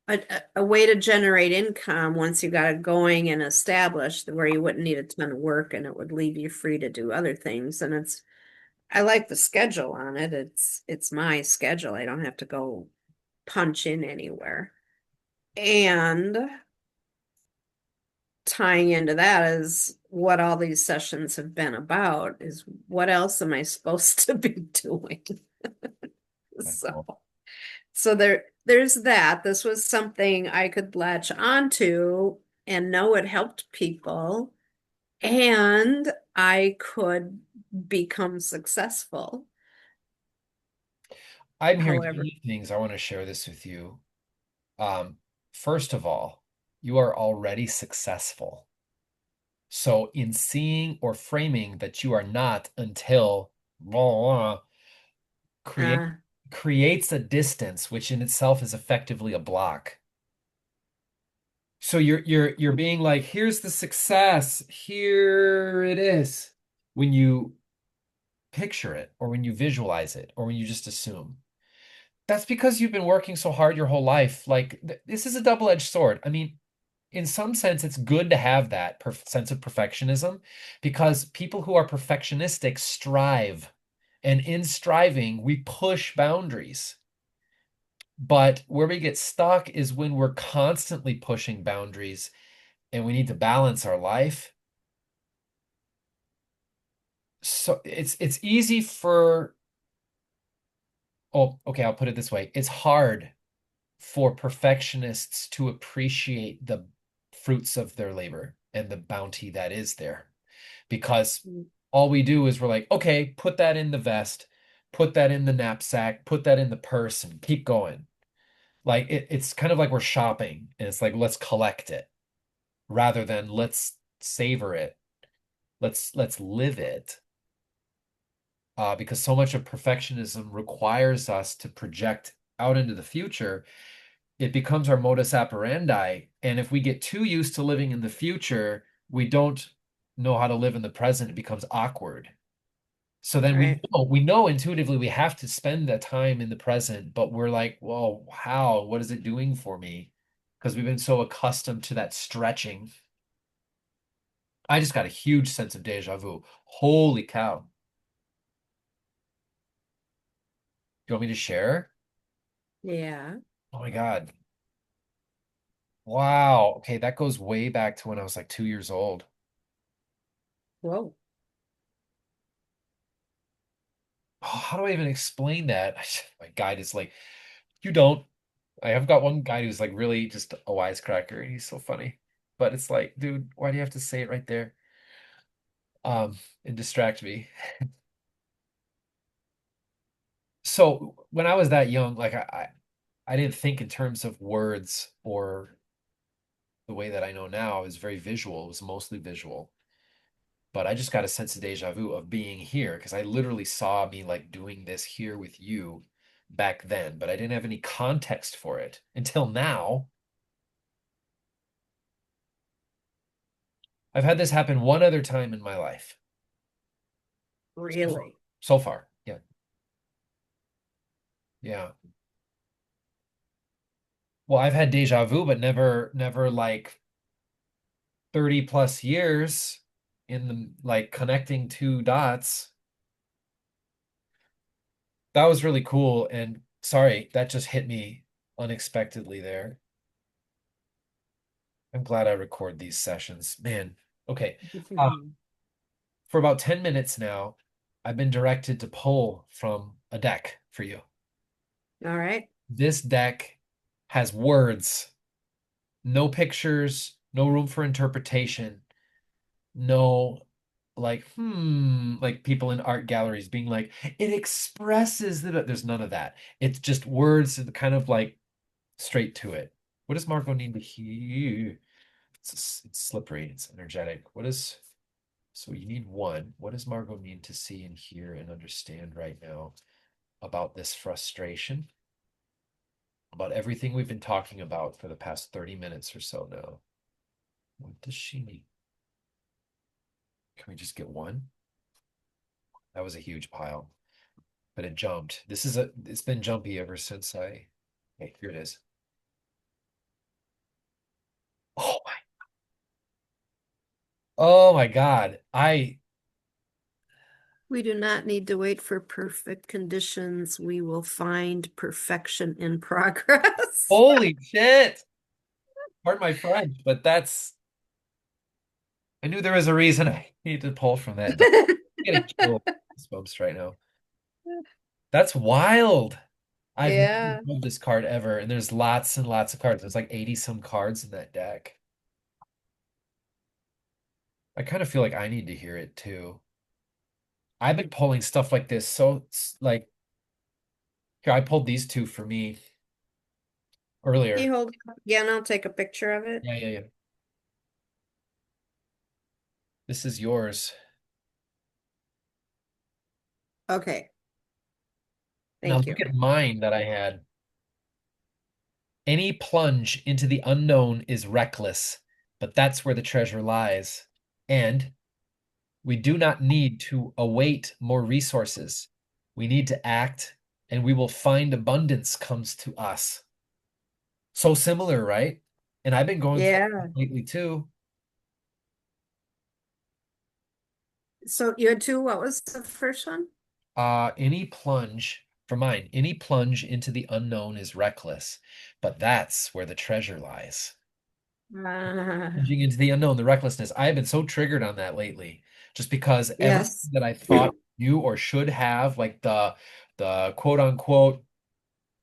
a way to generate income once you got it going and established where you wouldn't need a ton of work and it would leave you free to do other things. And I like the schedule on it. It's my schedule. I don't have to go punch in anywhere. And tying into that is what all these sessions have been about is what else am I supposed to be doing? I So know. there's that. This was something I could latch onto and know it helped people, and I could become successful. I'm hearing However, many things. I want to share this with you. Um, First of all, you are already successful. So in seeing or framing that you are not until blah, blah, blah, create uh, creates a distance, which in itself is effectively a block. So you're being like, here's the success, here it is. When you picture it, or when you visualize it, or when you just assume. That's because you've been working so hard your whole life. Like this is a double-edged sword. I mean, in some sense, it's good to have that sense of perfectionism because people who are perfectionistic strive. And in striving, we push boundaries. But where we get stuck is when we're constantly pushing boundaries and we need to balance our life. So it's easy for, oh, okay, I'll put it this way. It's hard for perfectionists to appreciate the fruits of their labor and the bounty that is there. Because all we do is we're like, okay, put that in the vest, put that in the knapsack, put that in the purse, and keep going. Like it's kind of like we're shopping, and it's like let's collect it rather than let's savor it. Let's live it. Because so much of perfectionism requires us to project out into the future, it becomes our modus operandi. And if we get too used to living in the future, we don't know how to live in the present. It becomes awkward. So then right. we know intuitively we have to spend that time in the present, but we're like, well, how? What is it doing for me? because we've been so accustomed to that stretching. I just got a huge sense of deja vu. Holy cow. Do you want me to share? Yeah. Oh my God. Wow. Okay, that goes way back to when I was like 2 years old. Whoa. Oh, how do I even explain that? My guide is like, you don't. I have got one guy who's like really just a wisecracker and he's so funny. But it's like, dude, why do you have to say it right there? And distract me. So when I was that young, like I didn't think in terms of words or the way that I know now. Is very visual. It was mostly visual. But I just got a sense of deja vu of being here because I literally saw me like doing this here with you back then, but I didn't have any context for it until now. I've had this happen one other time in my life. So far. Really? So far. Yeah. Yeah. Well, I've had deja vu, but never like 30 plus years in the like connecting two dots. That was really cool. And sorry, that just hit me unexpectedly there. I'm glad I record these sessions. Man, okay. Uh, for about 10 minutes now, I've been directed to pull from a deck for you. All right. This deck has words, no pictures, no room for interpretation, no like people in art galleries being like, it expresses that there's none of that. It's just words and kind of like straight to it. What does Marco need to hear? It's slippery, it's energetic. So you need one. What does Margot need to see and hear and understand right now about this frustration, about everything we've been talking about for the past 30 minutes or so now? What does she need? Can we just get one? That was a huge pile, but it jumped. It's been jumpy ever since okay, here it is. Oh my, oh my God. We do not need to wait for perfect conditions. We will find perfection in progress. Holy shit. Pardon my French, but I knew there was a reason I needed to pull from that deck. I'm getting chill bumps right now. That's wild. I've never Yeah. pulled this card ever, and there's lots and lots of cards. There's like 80 some cards in that deck. I kind of feel like I need to hear it too. I've been pulling stuff like this. So like here, I pulled these two for me Can you earlier. hold it up again? I'll take a picture of it. Yeah, yeah, yeah. This is yours. Okay. Now Thank you. look at mine that I had. Any plunge into the unknown is reckless, but that's where the treasure lies. And we do not need to await more resources. We need to act, and we will find abundance comes to us. So similar, right? And I've been going through Yeah. it lately too. So you had two. What was the first one? Any plunge, for mine, any plunge into the unknown is reckless, but that's where the treasure lies. Uh, Plunging into the unknown, the recklessness. I have been so triggered on that lately, just because everything yes. that I thought you or should have, like the quote unquote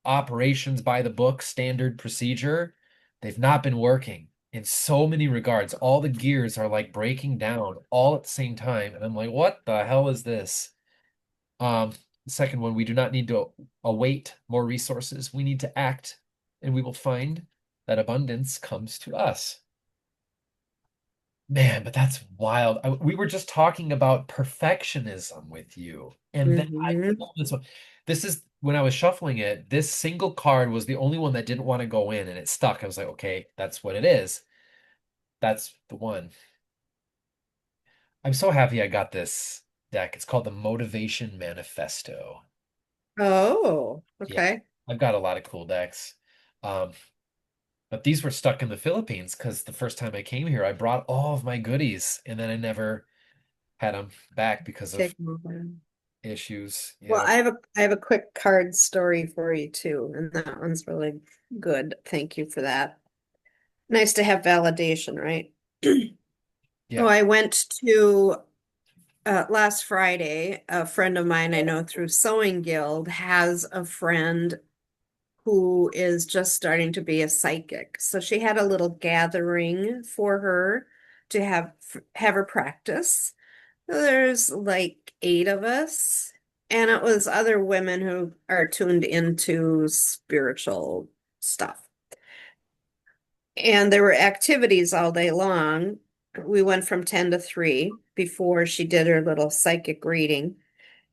operations by the book standard procedure, they've not been working in so many regards. All the gears are like breaking down all at the same time. And I'm like, what the hell is this? Um, the second one, we do not need to await more resources. We need to act, and we will find that abundance comes to us. Man, but that's wild. We were just talking about perfectionism with you. And then I Hmm. pulled this one. This is when I was shuffling it, this single card was the only one that didn't want to go in and it stuck. I was like, okay, that's what it is. That's the one. I'm so happy I got this deck. It's called the Motivation Manifesto. Oh, Yeah, okay. I've got a lot of cool decks. Um, But these were stuck in the Philippines because the first time I came here, I brought all of my goodies and then I never had them back because of Take them over. issues. Well, Yeah. I have a quick card story for you too, and that one's really good. Thank you for that. Nice to have validation, right? Oh, Yeah. I went to last Friday. A friend of mine I know through Sewing Guild has a friend who is just starting to be a psychic. So she had a little gathering for her to have her practice. There's like 8 of us, and it was other women who are tuned into spiritual stuff. And there were activities all day long. We went from 10 to 3 before she did her little psychic reading.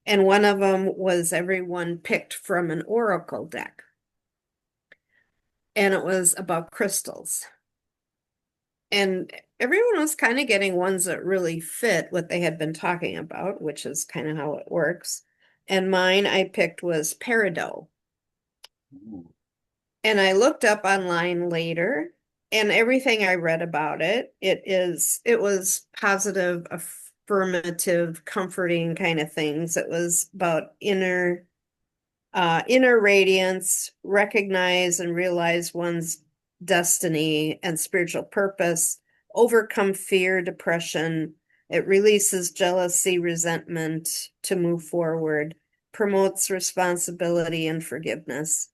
And one of them was everyone picked from an oracle deck, and it was about crystals. And everyone was kind of getting ones that really fit what they had been talking about, which is kind of how it works. And mine I picked was peridot. Ooh. And I looked up online later, and everything I read about it, it was positive, affirmative, comforting kind of things. It was about inner radiance, recognize and realize one's destiny and spiritual purpose, overcome fear, depression. It releases jealousy, resentment to move forward, promotes responsibility and forgiveness.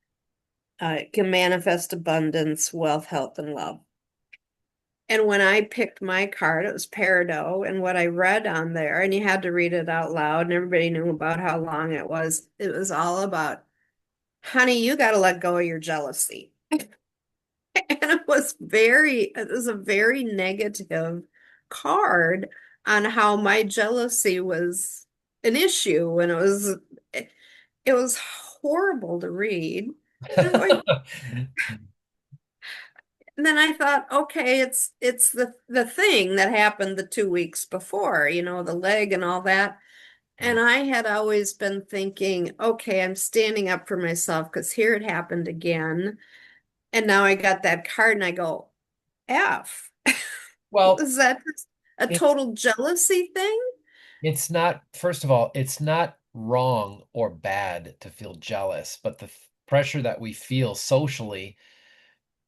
It can manifest abundance, wealth, health, and love. And when I picked my card, it was Peridot. And what I read on there, and you had to read it out loud, and everybody knew about how long it was. It was all about, honey, you got to let go of your jealousy. And it was a very negative card on how my jealousy was an issue. And it was horrible to read. And I'm going, and then I thought, okay, it's the thing that happened the 2 weeks before, the leg and all that. And I had always been thinking, okay, I'm standing up for myself because here it happened again. And now I got that card and I go, F. Well, Was that just a it's total jealousy thing? it's not, first of all, it's not wrong or bad to feel jealous, but the pressure that we feel socially,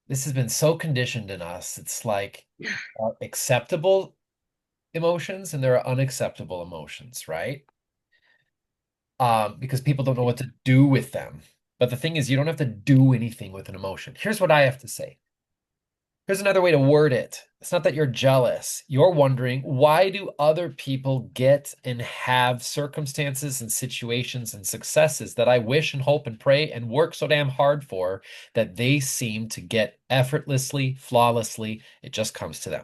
this has been so conditioned in us. It's like acceptable emotions and there are unacceptable emotions, right? Because people don't know what to do with them. But the thing is, you don't have to do anything with an emotion. Here's what I have to say. Here's another way to word it. It's not that you're jealous. You're wondering, why do other people get and have circumstances and situations and successes that I wish and hope and pray and work so damn hard for that they seem to get effortlessly, flawlessly? It just comes to them.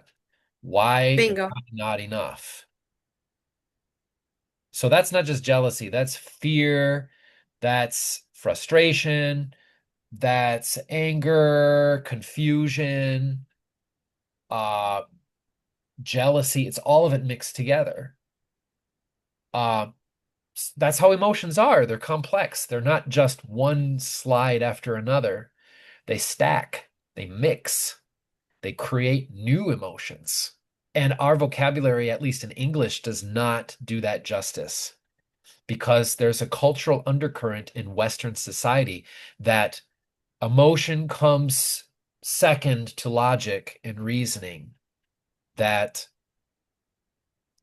Why am Bingo. I not enough? So that's not just jealousy, that's fear, that's frustration, that's anger, confusion, uh, jealousy. It's all of it mixed together. Uh, that's how emotions are. They're complex. They're not just one slide after another. They stack, they mix, they create new emotions. And our vocabulary, at least in English, does not do that justice because there's a cultural undercurrent in Western society that emotion comes second to logic and reasoning, that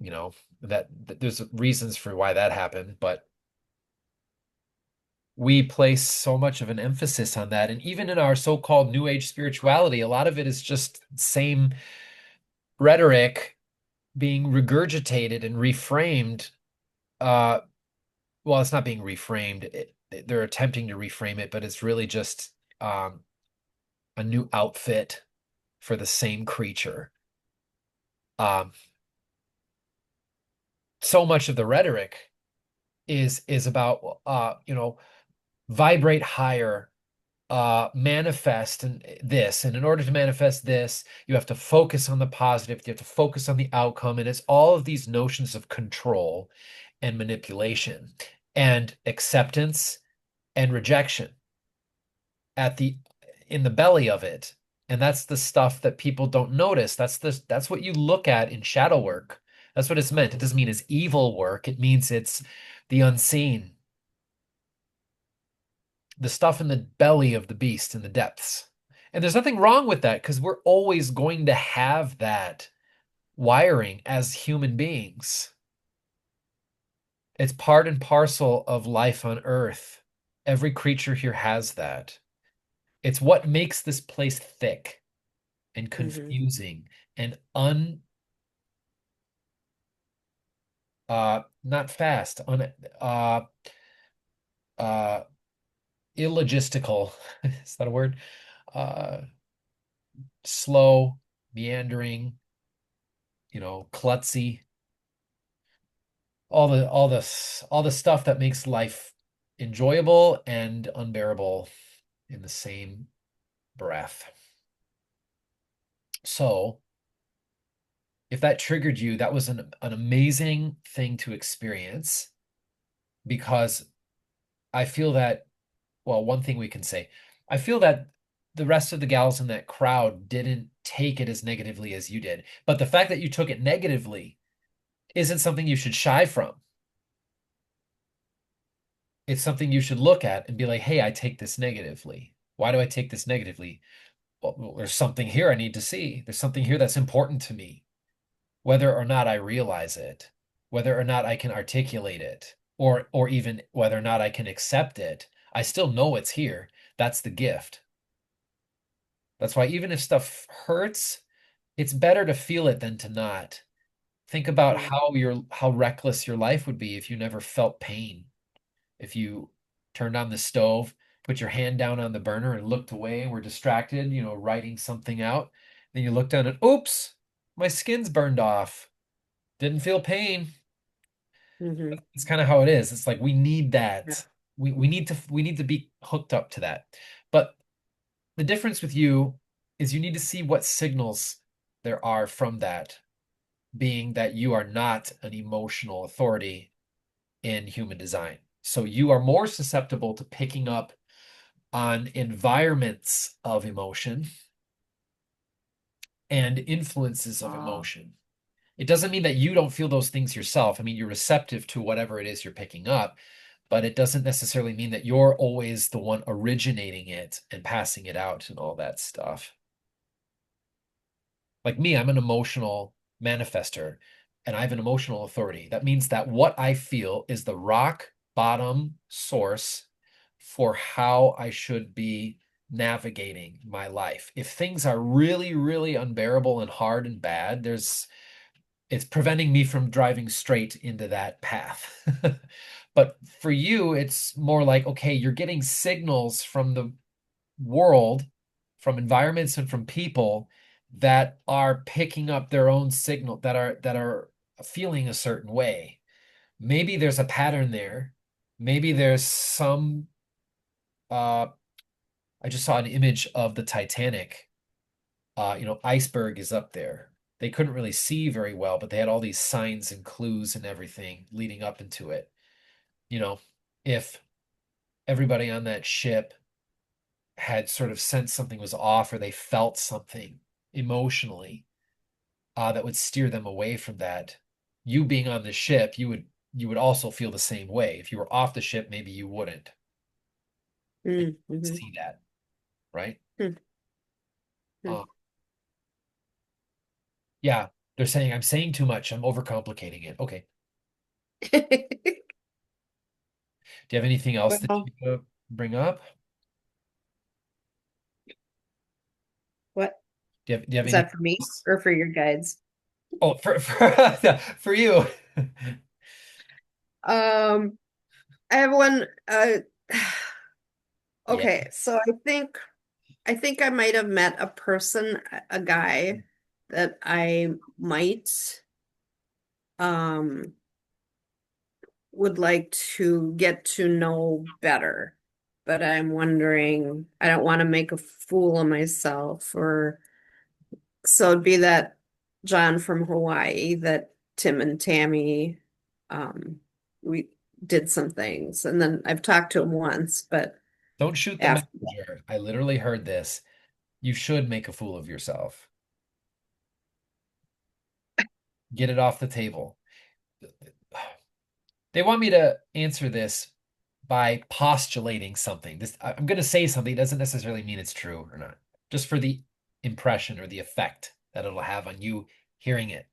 you know that there's reasons for why that happened, but we place so much of an emphasis on that. And even in our so-called new age spirituality, a lot of it is just same rhetoric being regurgitated and reframed. uh well, it's not being reframed. They're attempting to reframe it, but it's really just a new outfit for the same creature. um so much of the rhetoric is about vibrate higher, manifest and this. And in order to manifest this, you have to focus on the positive, you have to focus on the outcome. And it's all of these notions of control and manipulation and acceptance and rejection at the in the belly of it. And that's the stuff that people don't notice. That's what you look at in shadow work. That's what it's meant. It doesn't mean it's evil work. It means it's the unseen, the stuff in the belly of the beast in the depths. And there's nothing wrong with that because we're always going to have that wiring as human beings. It's part and parcel of life on Earth. Every creature here has that. It's what makes this place thick and Hmm. confusing and not fast, uh uh illogistical. Is that a word? Uh Slow, meandering, klutzy, all the stuff that makes life enjoyable and unbearable in the same breath. So, if that triggered you, that was an amazing thing to experience because I feel that, well, one thing we can say, I feel that the rest of the gals in that crowd didn't take it as negatively as you did. But the fact that you took it negatively isn't something you should shy from. It's something you should look at and be like, hey, I take this negatively. Why do I take this negatively? Well, there's something here I need to see. There's something here that's important to me, whether or not I realize it, whether or not I can articulate it, or even whether or not I can accept it. I still know it's here. That's the gift. That's why even if stuff hurts, it's better to feel it than to not. Think about how reckless your life would be if you never felt pain. If you turned on the stove, put your hand down on the burner and looked away and were distracted, writing something out. Then you look down and oops, my skin's burned off. Didn't feel pain. Hmm. It's kind of how it is. It's like we need Yeah. that. We need to be hooked up to that. But the difference with you is you need to see what signals there are from that, being that you are not an emotional authority in human design. So you are more susceptible to picking up on environments of emotion and influences of emotion. It doesn't mean that you don't feel those things yourself. I mean, you're receptive to whatever it is you're picking up, but it doesn't necessarily mean that you're always the one originating it and passing it out and all that stuff. Like me, I'm an emotional manifester and I have an emotional authority. That means that what I feel is the rock bottom source for how I should be navigating my life. If things are really, really unbearable and hard and bad, it's preventing me from driving straight into that path. But for you, it's more like, okay, you're getting signals from the world, from environments and from people that are picking up their own signal, that are feeling a certain way. Maybe there's a pattern there. Maybe there's some uh I just saw an image of the Titanic. Iceberg is up there. They couldn't really see very well, but they had all these signs and clues and everything leading up into it. You know, if everybody on that ship had sort of sensed something was off or they felt something emotionally, that would steer them away from that. You being on the ship, you would also feel the same way. If you were off the ship, maybe you wouldn't Mm-hmm. see that, right? Hmm. Um, yeah, they're saying I'm saying too much. I'm overcomplicating it. Okay. Do you have anything else that Well, you bring up? what Do you have is anything that for me else? or for your guides? Oh, for you. Um, I have one. Yeah. Okay, so I think I might have met a person, a guy that I might um would like to get to know better. But I'm wondering, I don't want to make a fool of myself, or so it'd be that John from Hawaii that Tim and Tammy um we did some things, and then I've talked to him once, but Don't shoot the after messenger. I literally heard this. You should make a fool of yourself. Get it off the table. They want me to answer this by postulating something. I'm going to say something doesn't necessarily mean it's true or not, just for the impression or the effect that it'll have on you hearing it.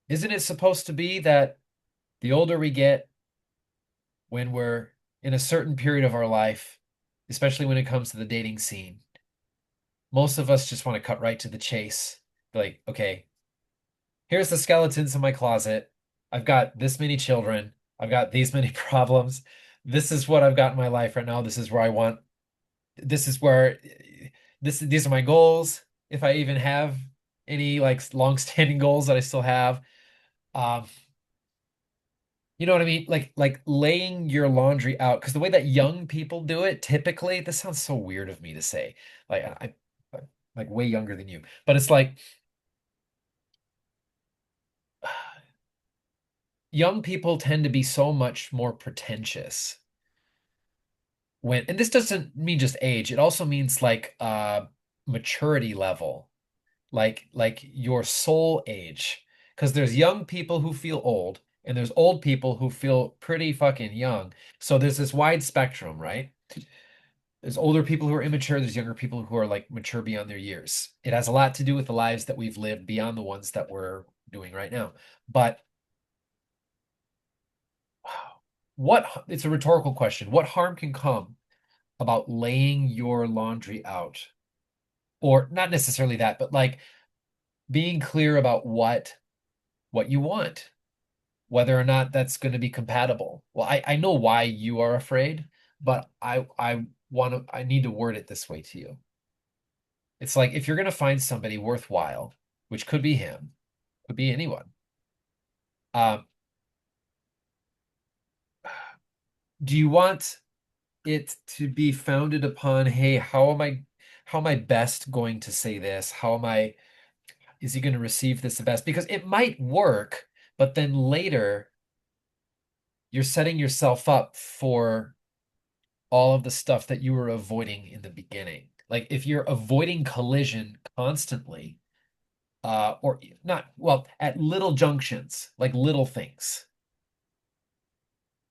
Isn't it supposed to be that the older we get, when we're in a certain period of our life, especially when it comes to the dating scene, most of us just want to cut right to the chase. Like, okay, here's the skeletons in my closet. I've got this many children. I've got these many problems. This is what I've got in my life right now. This is where I want. This is where these are my goals. If I even have any like long-standing goals that I still have. Um, you know what I mean? Like laying your laundry out, because the way that young people do it, typically, this sounds so weird of me to say. Like I'm like way younger than you, but it's like young people tend to be so much more pretentious when, and this doesn't mean just age, it also means like maturity level, like your soul age. Because there's young people who feel old, and there's old people who feel pretty fucking young. So there's this wide spectrum, right? There's older people who are immature, there's younger people who are like mature beyond their years. It has a lot to do with the lives that we've lived beyond the ones that we're doing right now. But it's a rhetorical question. What harm can come about laying your laundry out? Or not necessarily that, but like being clear about what you want, whether or not that's going to be compatible. Well, I know why you are afraid, but I need to word it this way to you. It's like if you're going to find somebody worthwhile, which could be him, could be anyone. Um, do you want it to be founded upon, hey, how am I best going to say this? Is he going to receive this the best? Because it might work, but then later you're setting yourself up for all of the stuff that you were avoiding in the beginning. Like if you're avoiding collision constantly, or not, well, at little junctions, like little things,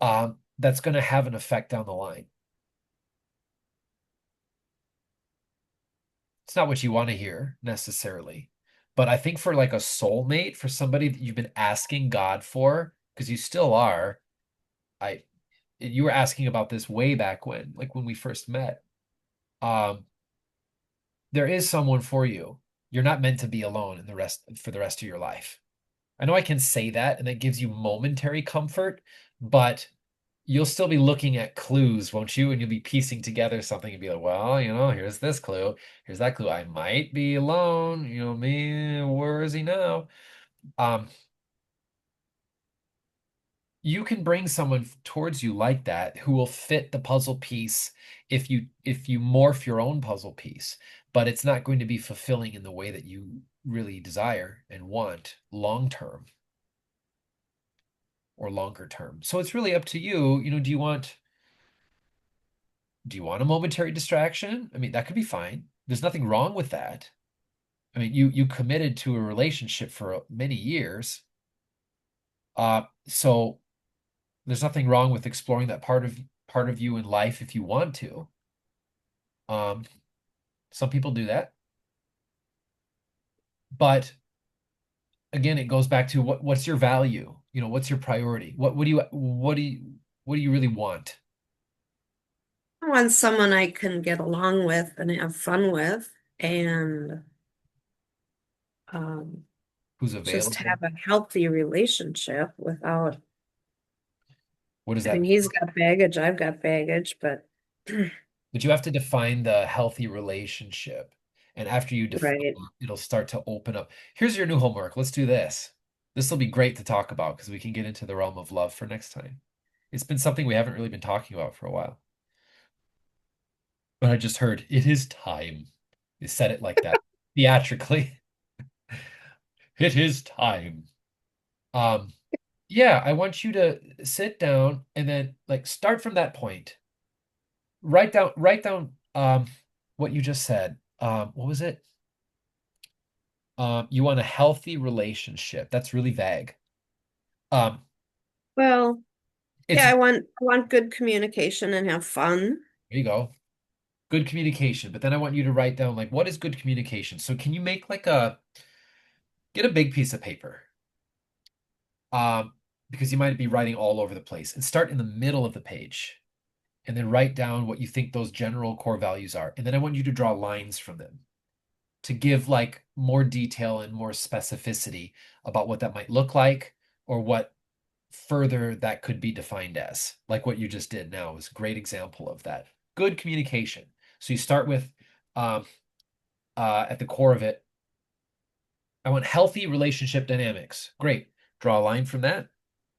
that's going to have an effect down the line. It's not what you want to hear necessarily, but I think for like a soulmate, for somebody that you've been asking God for, because you still are, I you were asking about this way back when, like when we first met. Um, there is someone for you. You're not meant to be alone in the rest for the rest of your life. I know I can say that and that gives you momentary comfort, but you'll still be looking at clues, won't you? And you'll be piecing together something and be like, well, here's this clue, here's that clue. I might be alone, me, where is he now? Um, you can bring someone towards you like that who will fit the puzzle piece if you morph your own puzzle piece, but it's not going to be fulfilling in the way that you really desire and want long term or longer term. So it's really up to you. Do you want a momentary distraction? I mean, that could be fine. There's nothing wrong with that. I mean, you committed to a relationship for many years. So there's nothing wrong with exploring that part of you in life if you want to. Um, some people do that, but again, it goes back to what's your value? What's your priority? What do you really want? I want someone I can get along with and have fun with and um, Who's just available? have a healthy relationship without, What does I that mean, mean? he's got baggage, I've got baggage, but But you have to define the healthy relationship. And after you define right. it, it'll start to open up. Here's your new homework. Let's do this. This will be great to talk about because we can get into the realm of love for next time. It's been something we haven't really been talking about for a while. But I just heard it is time. You said it like that theatrically. It is time. Um, yeah, I want you to sit down and then like start from that point. Write down what you just said. What was it? You want a healthy relationship. That's really vague. Um, Well, it's yeah, I want good communication and have fun. there you go. Good communication. But then I want you to write down like what is good communication? So can you make like a get a big piece of paper? Um, because you might be writing all over the place and start in the middle of the page and then write down what you think those general core values are. And then I want you to draw lines from them to give like more detail and more specificity about what that might look like or what further that could be defined as. Like what you just did now is a great example of that. Good communication. So you start with um, at the core of it, I want healthy relationship dynamics. Great. Draw a line from that,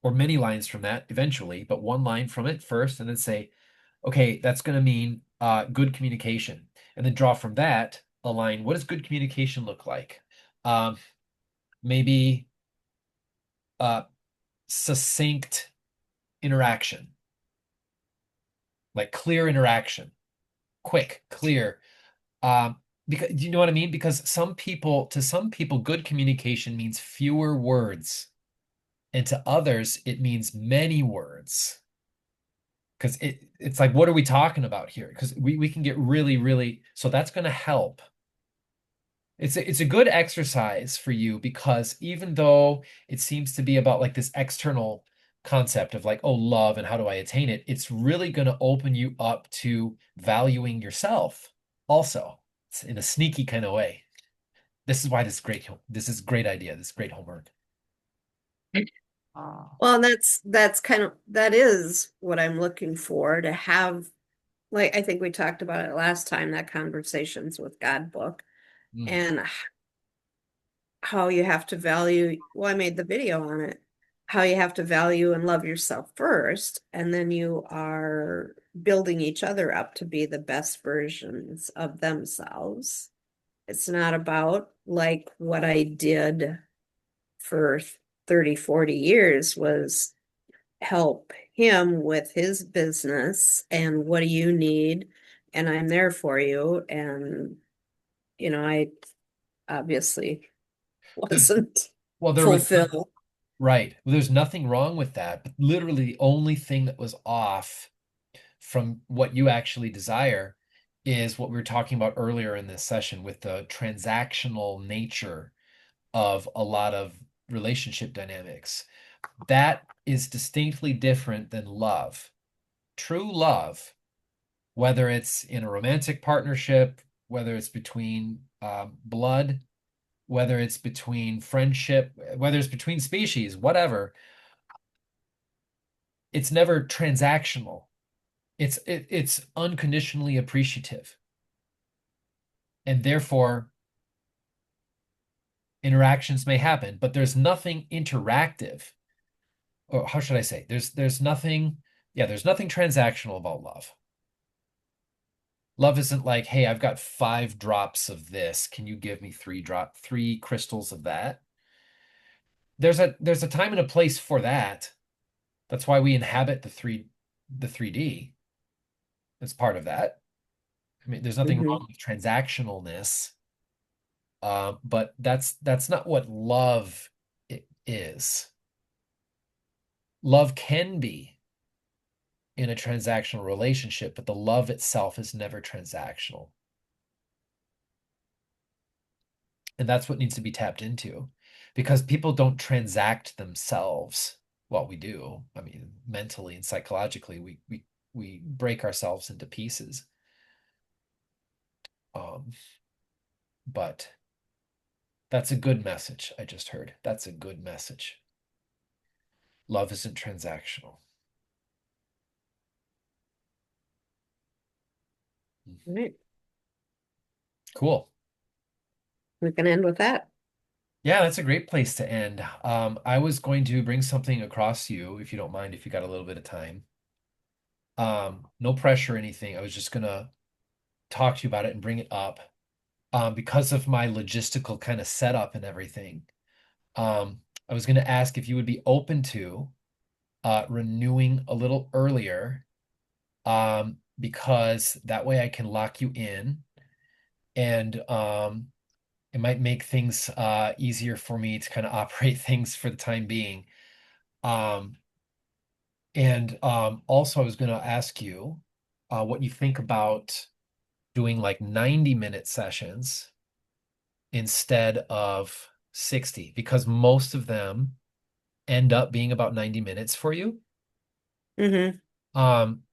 or many lines from that eventually, but one line from it first, and then say, okay, that's going to mean good communication. And then draw from that a line. What does good communication look like? Um, maybe uh, succinct interaction, like clear interaction, quick, clear. Because do you know what I mean? Because to some people, good communication means fewer words, and to others, it means many words. Because it's like, what are we talking about here? Because we can get really, really, so that's going to help. It's a good exercise for you because even though it seems to be about like this external concept of like, oh, love and how do I attain it, it's really going to open you up to valuing yourself also. It's in a sneaky kind of way. This is why this is great. This is a great idea. This is great homework. Ah. Well, that's kind of that is what I'm looking for to have. Like I think we talked about it last time, that Conversations with God book, Mm. and how you have to value. Well, I made the video on it. How you have to value and love yourself first, and then you are building each other up to be the best versions of themselves. It's not about like what I did for 30, 40 years was help him with his business and what do you need? And I'm there for you. And, I obviously There's, wasn't well, there was fulfilled. right. Well, there's nothing wrong with that, but literally the only thing that was off from what you actually desire is what we were talking about earlier in this session with the transactional nature of a lot of relationship dynamics. That is distinctly different than love. True love, whether it's in a romantic partnership, whether it's between blood, whether it's between friendship, whether it's between species, whatever, it's never transactional. It's unconditionally appreciative. And therefore interactions may happen, but there's nothing interactive. Or how should I say? There's nothing, yeah, there's nothing transactional about love. Love isn't like, hey, I've got 5 drops of this. Can you give me 3 crystals of that? There's a time and a place for that. That's why we inhabit the 3D. That's part of that. I mean, there's nothing Mhm. wrong with transactionalness, but that's not what love is. Love can be in a transactional relationship, but the love itself is never transactional. And that's what needs to be tapped into because people don't transact themselves. Well, we do. I mean, mentally and psychologically, we break ourselves into pieces. Um, but that's a good message I just heard. That's a good message. Love isn't transactional. All right. Cool. We can end with that. Yeah, that's a great place to end. I was going to bring something across to you, if you don't mind, if you got a little bit of time. No pressure or anything. I was just gonna talk to you about it and bring it up. Because of my logistical kind of setup and everything. I was gonna ask if you would be open to renewing a little earlier, because that way I can lock you in. and it might make things easier for me to kind of operate things for the time being. Um, and also, I was going to ask you what you think about doing like 90-minute sessions instead of 60, because most of them end up being about 90 minutes for you. Hmm. Um,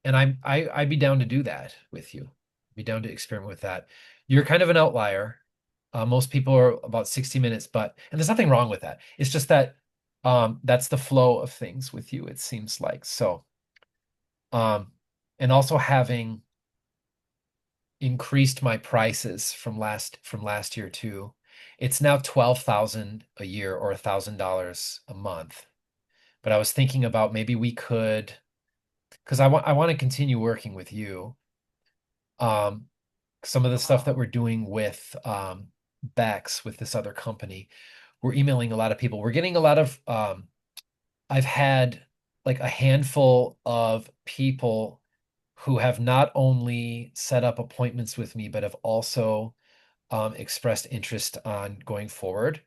and I'd be down to do that with you. Be down to experiment with that. You're kind of an outlier. Most people are about 60 minutes, but and there's nothing wrong with that. It's just that that's the flow of things with you, it seems like. So um and also having increased my prices from last year too. It's now 12,000 a year or $1,000 a month. But I was thinking about maybe we could, because I want to continue working with you. Um, some of the stuff that we're doing with Bex with this other company, we're emailing a lot of people. We're getting a lot of I've had like a handful of people who have not only set up appointments with me, but have also expressed interest on going forward.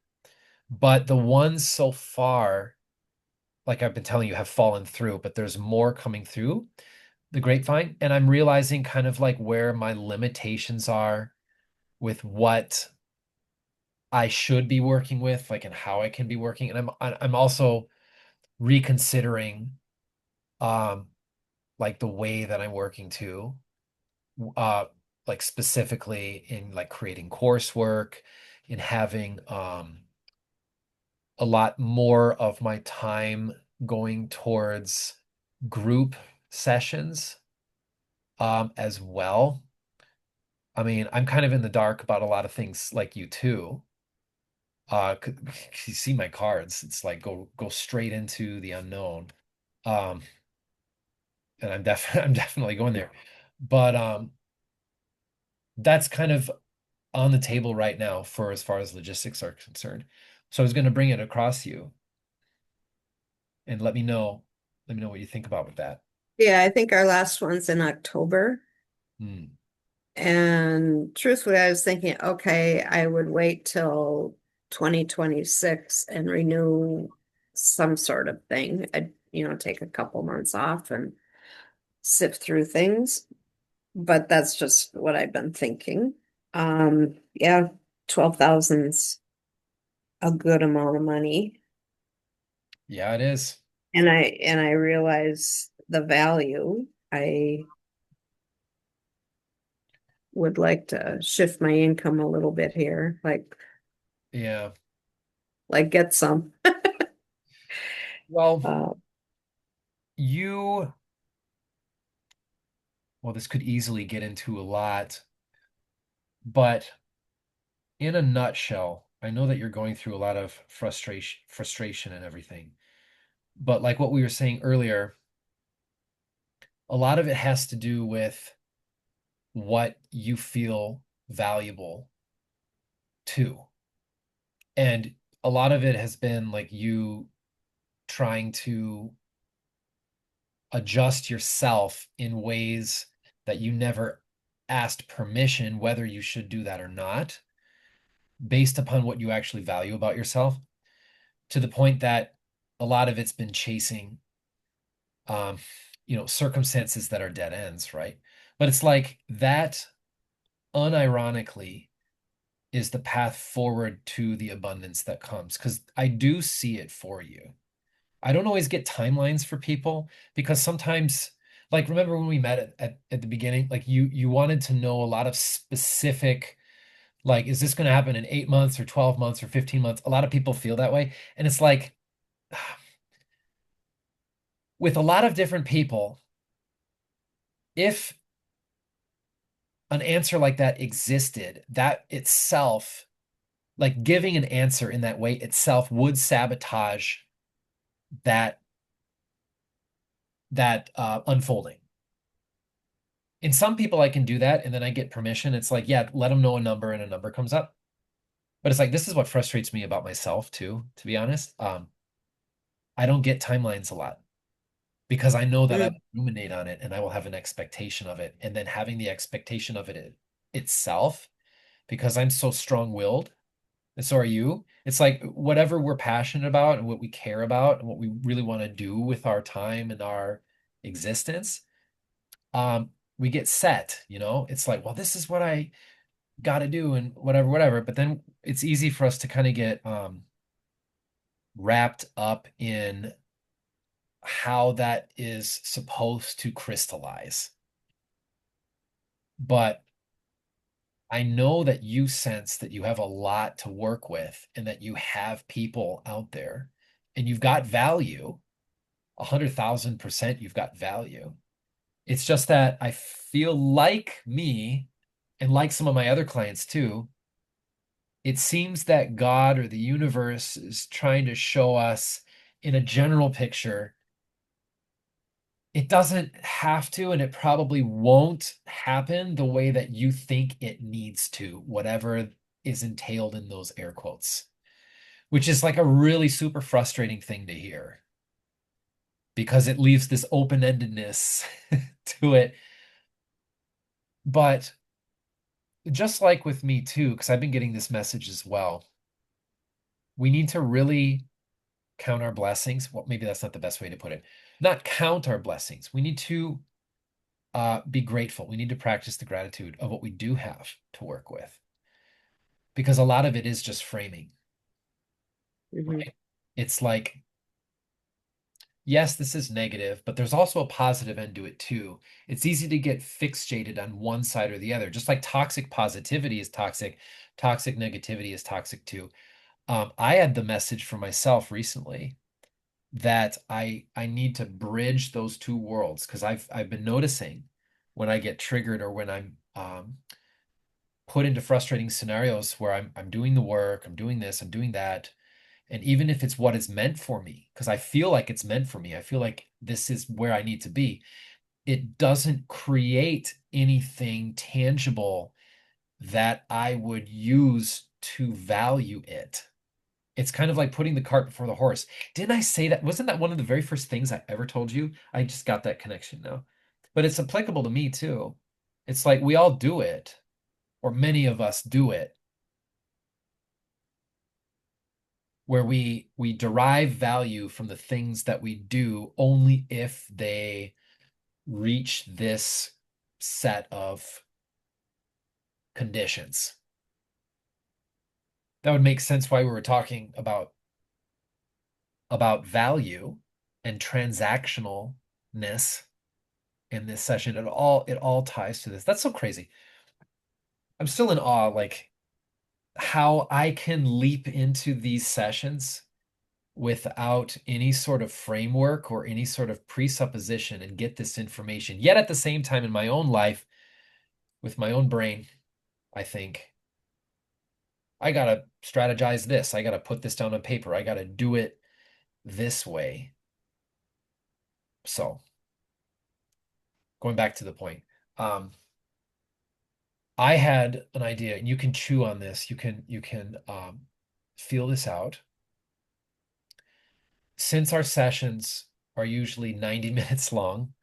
But the ones so far, like I've been telling you, have fallen through, but there's more coming through the grapevine. And I'm realizing kind of like where my limitations are with what I should be working with, like and how I can be working. And I'm also reconsidering um like the way that I'm working too. Uh like specifically in like creating coursework, in having a lot more of my time going towards group sessions as well. I mean, I'm kind of in the dark about a lot of things like you too. 'Cause you see my cards, it's like go straight into the unknown. Um, and I'm definitely going there. But that's kind of on the table right now for as far as logistics are concerned. So I was going to bring it across you and let me know what you think about with that. Yeah, I think our last one's in October. Hmm. And truthfully, I was thinking, okay, I would wait till 2026 and renew some sort of thing. I'd, take a couple months off and sift through things. But that's just what I've been thinking. Yeah, 12,000's a good amount of money. Yeah, it is. And I realize the value. I would like to shift my income a little bit here, Yeah. get some. Well, Uh, you, well, this could easily get into a lot, but in a nutshell, I know that you're going through a lot of frustration and everything. But like what we were saying earlier, a lot of it has to do with what you feel valuable to. And a lot of it has been like you trying to adjust yourself in ways that you never asked permission whether you should do that or not, based upon what you actually value about yourself, to the point that a lot of it's been chasing um, circumstances that are dead ends, right? But it's like that unironically is the path forward to the abundance that comes, because I do see it for you. I don't always get timelines for people because sometimes, like, remember when we met at the beginning, like you wanted to know a lot of specific, like, is this going to happen in 8 months or 12 months or 15 months? A lot of people feel that way. And it's like with a lot of different people, if an answer like that existed, that itself, like giving an answer in that way itself would sabotage that unfolding. In some people, I can do that, and then I get permission. It's like, yeah, let them know a number, and a number comes up. But it's like this is what frustrates me about myself too, to be honest. I don't get timelines a lot because I know that I will mm, ruminate on it, and I will have an expectation of it, and then having the expectation of it. itself because I'm so strong-willed, and so are you. It's like whatever we're passionate about and what we care about and what we really want to do with our time and our existence, we get set, you know? It's like, well, this is what I got to do and whatever, whatever. But then it's easy for us to kind of get wrapped up in how that is supposed to crystallize. But I know that you sense that you have a lot to work with and that you have people out there and you've got value, 100,000% you've got value. It's just that I feel like me and like some of my other clients too, it seems that God or the universe is trying to show us in a general picture. It doesn't have to, and it probably won't happen the way that you think it needs to, whatever is entailed in those air quotes, which is like a really super frustrating thing to hear because it leaves this open-endedness to it. But just like with me too, because I've been getting this message as well, we need to really count our blessings. Well, maybe that's not the best way to put it. Not count our blessings. We need to be grateful. We need to practice the gratitude of what we do have to work with because a lot of it is just framing, Hmm. right? It's like, yes, this is negative, but there's also a positive end to it too. It's easy to get fixated on one side or the other, just like toxic positivity is toxic, toxic negativity is toxic too. I had the message for myself recently that I need to bridge those two worlds because I've been noticing when I get triggered or when I'm put into frustrating scenarios where I'm doing the work, I'm doing this, I'm doing that. And even if it's what is meant for me, because I feel like it's meant for me, I feel like this is where I need to be, it doesn't create anything tangible that I would use to value it. It's kind of like putting the cart before the horse. Didn't I say that? Wasn't that one of the very first things I ever told you? I just got that connection now. But it's applicable to me too. It's like we all do it, or many of us do it, where we derive value from the things that we do only if they reach this set of conditions. That would make sense why we were talking about value and transactionalness in this session. It all ties to this. That's so crazy. I'm still in awe, like how I can leap into these sessions without any sort of framework or any sort of presupposition and get this information. Yet at the same time, in my own life, with my own brain, I think I gotta strategize this. I gotta put this down on paper. I gotta do it this way. So going back to the point, um, I had an idea, and you can chew on this. You can feel this out. Since our sessions are usually 90 minutes long,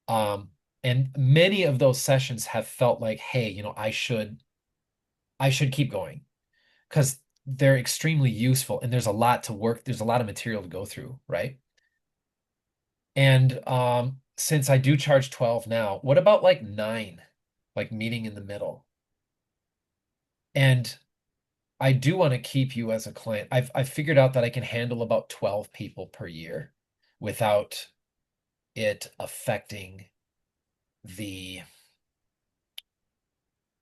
um, and many of those sessions have felt like, hey, I should keep going because they're extremely useful and there's a lot to work, there's a lot of material to go through, right? And since I do charge 12 now, what about like 9, like meeting in the middle? And I do want to keep you as a client. I've figured out that I can handle about 12 people per year without it affecting the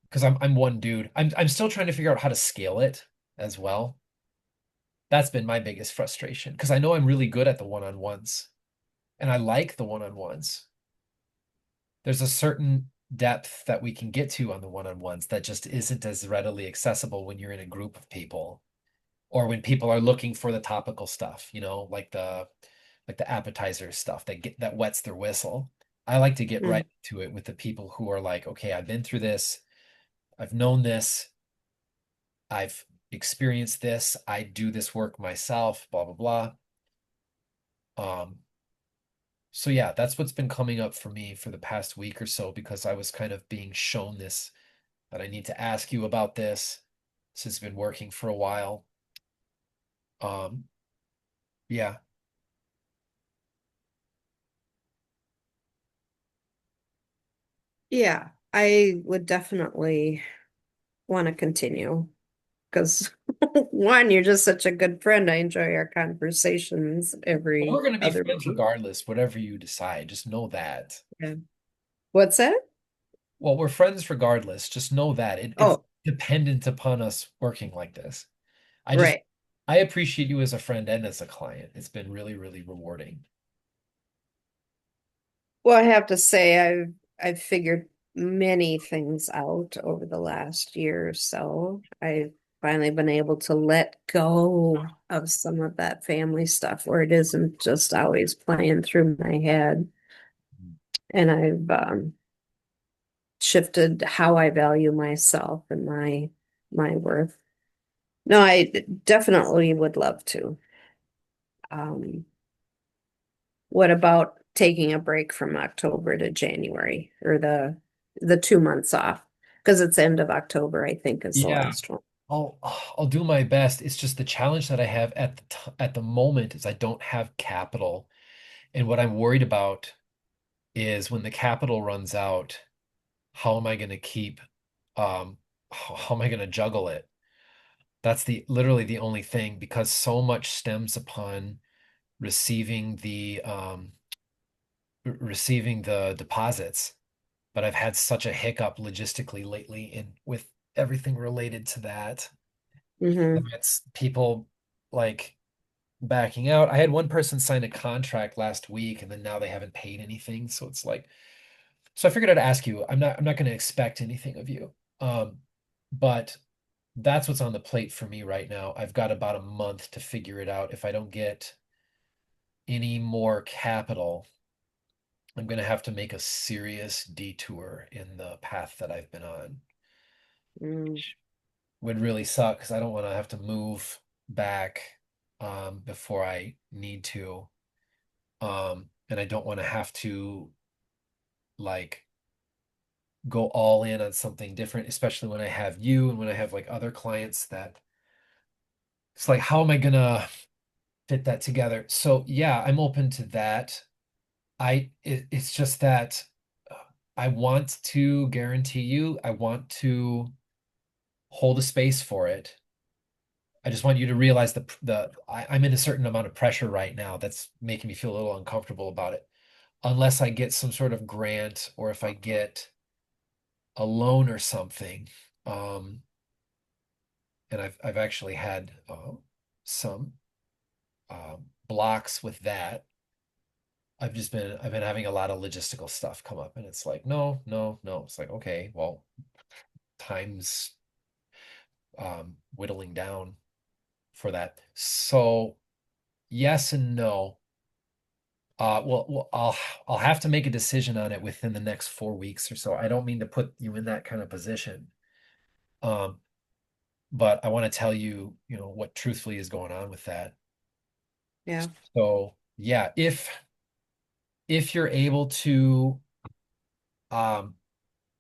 because I'm one dude. I'm still trying to figure out how to scale it as well. That's been my biggest frustration because I know I'm really good at the one-on-ones and I like the one-on-ones. There's a certain depth that we can get to on the one-on-ones that just isn't as readily accessible when you're in a group of people or when people are looking for the topical stuff, like the appetizer stuff that wets their whistle. I like to get right to it with the people who are like, okay, I've been through this, I've known this, I've experienced this, I do this work myself, blah blah blah. So yeah, that's what's been coming up for me for the past week or so because I was kind of being shown this that I need to ask you about this since it's been working for a while. Um, yeah. Yeah, I would definitely want to continue because one, you're just such a good friend. I enjoy our conversations But we're every going to be other friends month. regardless, whatever you decide. Just know that. Yeah. What's that? Well, we're friends regardless. Just know that it's Oh, dependent upon us working like this. I just, right. I appreciate you as a friend and as a client. It's been really, really rewarding. Well, I have to say I've figured many things out over the last year or so. I've finally been able to let go of some of that family stuff where it isn't just always playing through my head. And I've shifted how I value myself and my worth. No, I definitely would love to. Um, what about taking a break from October to January or the 2 months off? Because it's end of October, I think, is the Yeah, last one. I'll do my best. It's just the challenge that I have at at the moment is I don't have capital. And what I'm worried about is when the capital runs out, how am I going to keep how am I going to juggle it? That's the literally the only thing because so much stems upon receiving receiving the deposits. But I've had such a hiccup logistically lately in with everything related to that. Hmm. It's people like backing out. I had one person sign a contract last week and then now they haven't paid anything. So it's like, so I figured I'd ask you. I'm not going to expect anything of you. But that's what's on the plate for me right now. I've got about a month to figure it out. If I don't get any more capital, I'm going to have to make a serious detour in the path that I've been on. Mm. Would really suck because I don't want to have to move back before I need to. And I don't want to have to like go all in on something different, especially when I have you and when I have like other clients that it's like, how am I gonna fit that together? So yeah, I'm open to that. It's just that uh, I want to guarantee you, I want to hold a space for it. I just want you to realize I'm in a certain amount of pressure right now that's making me feel a little uncomfortable about it. Unless I get some sort of grant or if I get a loan or something. Um, and I've actually had some blocks with that. I've been having a lot of logistical stuff come up, and it's like no, no, no. It's like okay, well, time's whittling down for that. So yes and no. I'll have to make a decision on it within the next 4 weeks or so. I don't mean to put you in that kind of position, um, but I want to tell you, you know, what truthfully is going on with that. Yeah. So yeah, if you're able to um,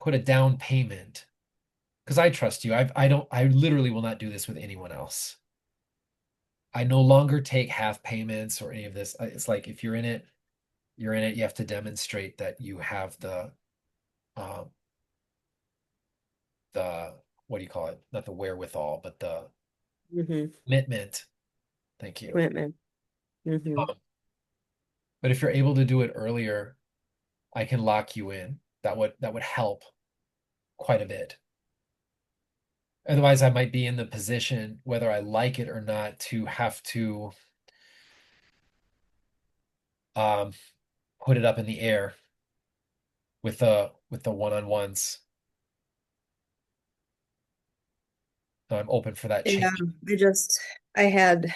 put a down payment, because I trust you, I literally will not do this with anyone else. I no longer take half payments or any of this. It's like if you're in it, you're in it. You have to demonstrate that you have um, the what do you call it? Not the wherewithal, but the Hmm. commitment. Thank you. Commitment. Hmm. Um, but if you're able to do it earlier, I can lock you in. That would help quite a bit. Otherwise, I might be in the position, whether I like it or not, to have to um, put it up in the air with the one-on-ones. I'm open for that Yeah, change. I had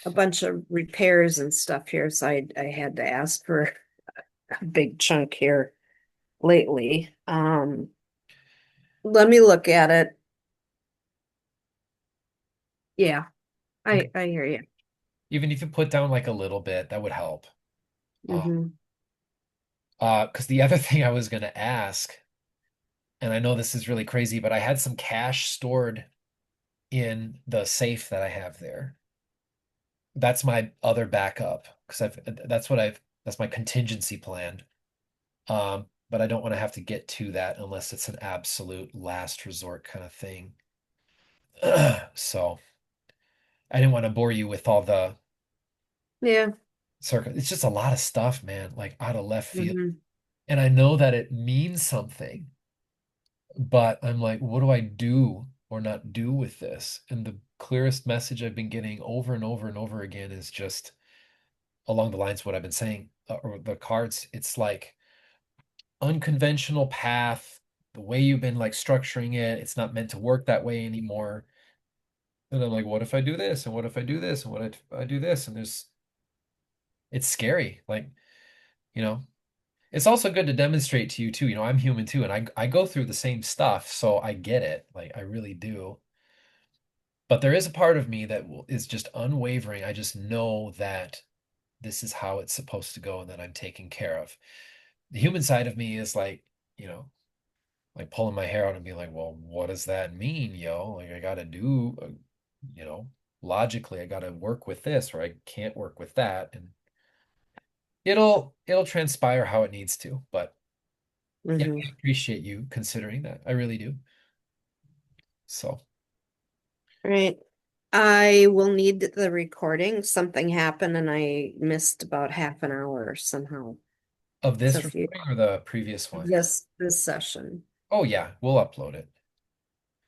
a bunch of repairs and stuff here, so I had to ask for a big chunk here lately. Let me look at it. Yeah, Okay. I hear you. Even if you put down like a little bit, that would help. Uh, Hmm. because the other thing I was going to ask And I know this is really crazy, but I had some cash stored in the safe that I have there. That's my other backup because that's my contingency plan. But I don't want to have to get to that unless it's an absolute last resort kind of thing. So I didn't want to bore you with all the Yeah. circle. It's just a lot of stuff, man, like out of left field. Hmm. And I know that it means something, but I'm like, what do I do or not do with this? And the clearest message I've been getting over and over and over again is just along the lines of what I've been saying, or the cards. It's like unconventional path, the way you've been like structuring it, it's not meant to work that way anymore. And I'm like, what if I do this? And what if I do this? And what if I do this? And it's scary. Like, you know, it's also good to demonstrate to you too. I'm human too, and I go through the same stuff, so I get it. Like, I really do. But there is a part of me that is just unwavering. I just know that this is how it's supposed to go and that I'm taken care of. The human side of me is like, you know, like pulling my hair out and being like, well, what does that mean, yo? Like, I gotta do, you know, logically, I gotta work with this or I can't work with that. And it'll transpire how it needs to. But yeah, Hmm. I appreciate you considering that. I really do. So, Right. I will need the recording. Something happened and I missed about half an hour somehow. of So this if you, recording or the previous one? this session. Oh yeah, we'll upload it.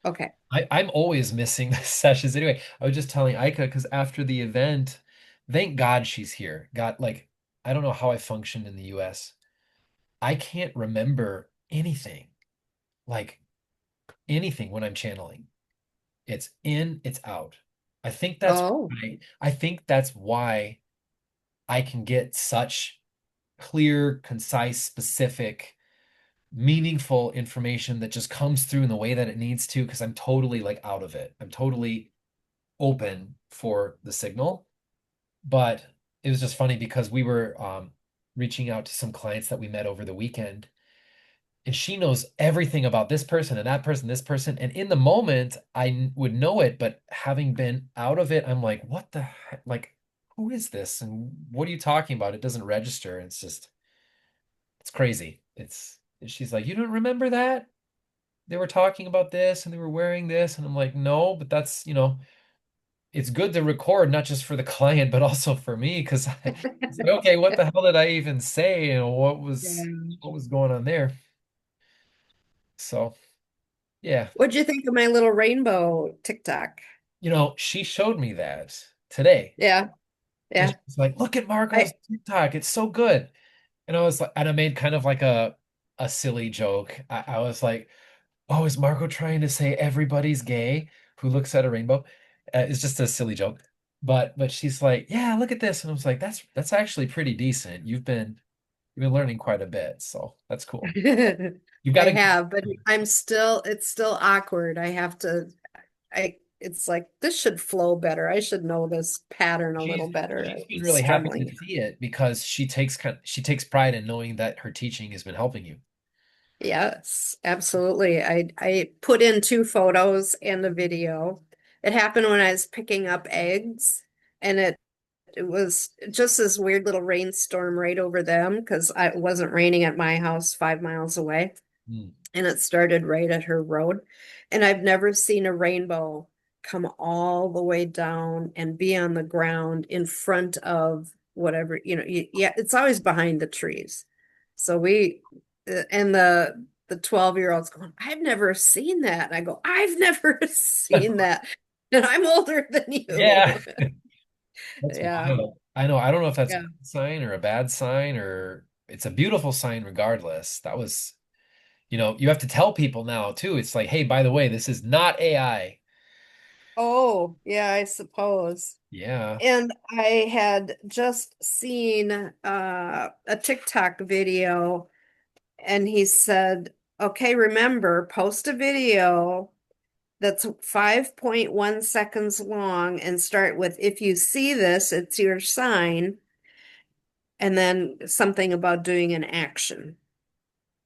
Okay. I'm always missing the sessions anyway. I was just telling Aika because after the event, thank God she's here. Got like, I don't know how I functioned in the US. I can't remember anything, like anything when I'm channeling. It's in, it's out. Oh. I think that's why I can get such clear, concise, specific, meaningful information that just comes through in the way that it needs to because I'm totally like out of it. I'm totally open for the signal. But it was just funny because we were reaching out to some clients that we met over the weekend, and she knows everything about this person and that person, this person. And in the moment, would know it, but having been out of it, I'm like, what the heck? Like, who is this? And what are you talking about? It doesn't register. It's just, it's crazy. She's like, you don't remember that? They were talking about this and they were wearing this. And I'm like, no, but that's, it's good to record not just for the client but also for me because it's like, okay, what the hell did I even say and Yeah. what was going on there? So yeah, What'd you think of my little rainbow TikTok? she showed me that today, Yeah. and Yeah. she's like, look at Margo's I TikTok, it's so good. And I was like, and I made kind of like a silly joke. I was like, oh, is Margo trying to say everybody's gay who looks at a rainbow? It's just a silly joke. But she's like, yeah, look at this. And I was like, that's actually pretty decent. You've been learning quite a bit, so that's cool. You've got I to go. have, but it's still awkward. It's like this should flow better. I should know this pattern a little better. She's been I'm really happy to struggling. see it because she takes pride in knowing that her teaching has been helping you. Yes, absolutely. I put in two photos and a video. It happened when I was picking up eggs, and it was just this weird little rainstorm right over them because it wasn't raining at my house 5 miles away. Mm. And it started right at her road. And I've never seen a rainbow come all the way down and be on the ground in front of whatever, yeah, it's always behind the trees. So and the 12-year-old's going, I've never seen that. And I go, I've never seen that. And I'm older than Yeah, you. that's Yeah. wild. I know. I don't know if that's a Yeah. good sign or a bad sign or it's a beautiful sign regardless. You have to tell people now too. It's like, hey, by the way, this is not AI. Oh, yeah, I suppose. Yeah. And I had just seen a TikTok video, and he said, okay, remember, post a video that's 5.1 seconds long and start with, if you see this, it's your sign, and then something about doing an action.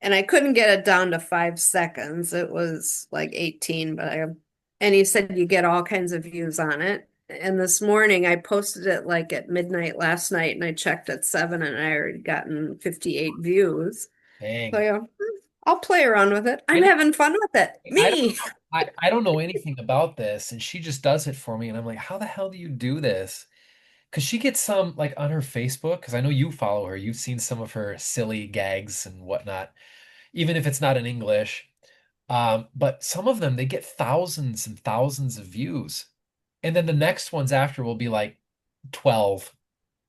and I couldn't get it down to 5 seconds. It was like 18, and he said you get all kinds of views on it. And this morning I posted it like at midnight last night and I checked at 7 and I already gotten 58 views. So Dang. yeah, I'll play around with it. I I'm didn't, having fun with it. I don't Me. know. I don't know anything about this, and she just does it for me. And I'm like, how the hell do you do this? Because she gets some like on her Facebook, because I know you follow her. You've seen some of her silly gags and whatnot, even if it's not in English. But some of them, they get thousands and thousands of views. And then the next ones after will be like 12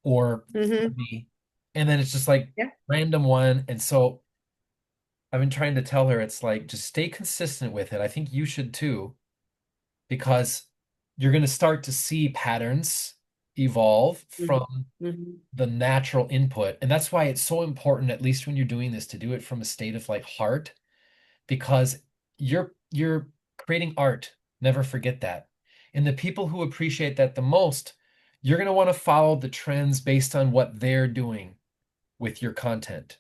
or Hmm. 40. And then it's just like Yeah. random one. And so I've been trying to tell her it's like just stay consistent with it. I think you should too, because you're going to start to see patterns evolve Hmm. from Hmm. the natural input. And that's why it's so important, at least when you're doing this, to do it from a state of like heart, because you're creating art. Never forget that. And the people who appreciate that the most, you're going to want to follow the trends based on what they're doing with your content.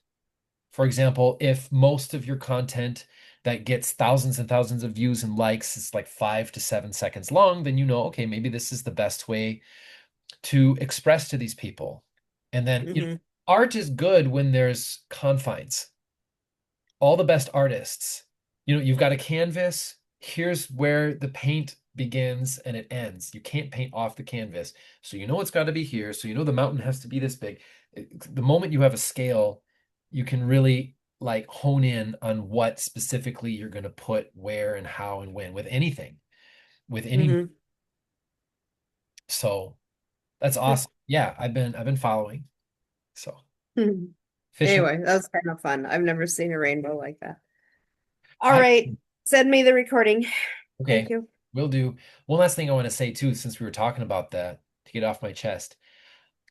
For example, if most of your content that gets thousands and thousands of views and likes is like 5 to 7 seconds long, then you know, okay, maybe this is the best way to express to these people. And then, Hmm. art is good when there's confines. All the best artists, you've got a canvas. Here's where the paint begins and it ends. You can't paint off the canvas. So it's got to be here. So the mountain has to be this big. The moment you have a scale, you can really like hone in on what specifically you're going to put where and how and when with anything, with any. Hmm. So that's awesome. Yeah, I've been following. So fishing. Anyway, that was kind of fun. I've never seen a rainbow like that. All I right, send me the recording. Thank Okay, you. will do. One last thing I want to say too, since we were talking about that, to get off my chest,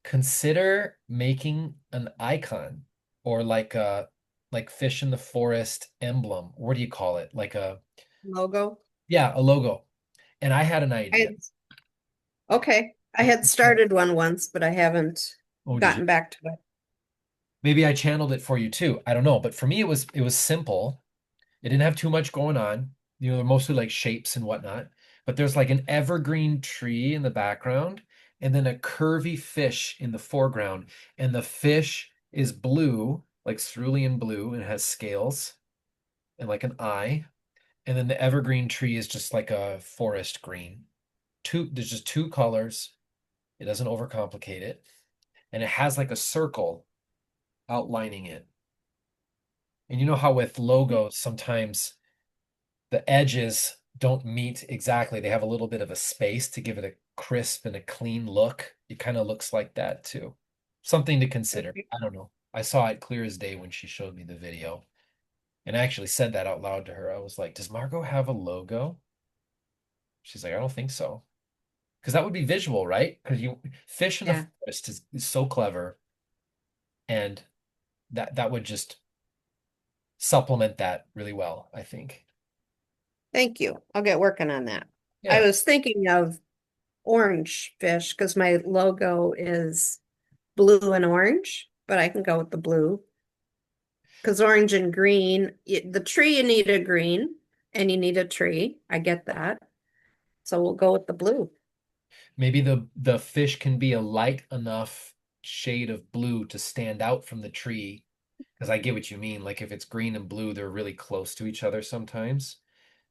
consider making an icon or like fish in the forest emblem. What do you call it? Like Logo. yeah, a logo. And I had an I idea. had, okay. I had started one once, but I haven't Oh, did you? gotten back to it. Maybe I channeled it for you too. I don't know, but for me it was simple. It didn't have too much going on. They're mostly like shapes and whatnot. But there's like an evergreen tree in the background and then a curvy fish in the foreground. And the fish is blue, like cerulean blue, and has scales and like an eye. And then the evergreen tree is just like a forest green. There's just two colors. It doesn't overcomplicate it. And it has like a circle outlining it. And you know how with logos, sometimes the edges don't meet exactly. They have a little bit of a space to give it a crisp and a clean look. It kind of looks like that too. Something to consider. Okay. I don't know. I saw it clear as day when she showed me the video. And I actually said that out loud to her. I was like, "Does Margo have a logo?" She's like, "I don't think so." Because that would be visual, right? Because you fish in the Yeah. forest is so clever, and that would just supplement that really well, I think. Thank you. I'll get working on that. I Yeah. was thinking of orange fish because my logo is blue and orange, but I can go with the blue because orange and green, the tree you need a green and you need a tree. I get that. So we'll go with the blue. Maybe the fish can be a light enough shade of blue to stand out from the tree. Because I get what you mean. Like if it's green and blue, they're really close to each other sometimes.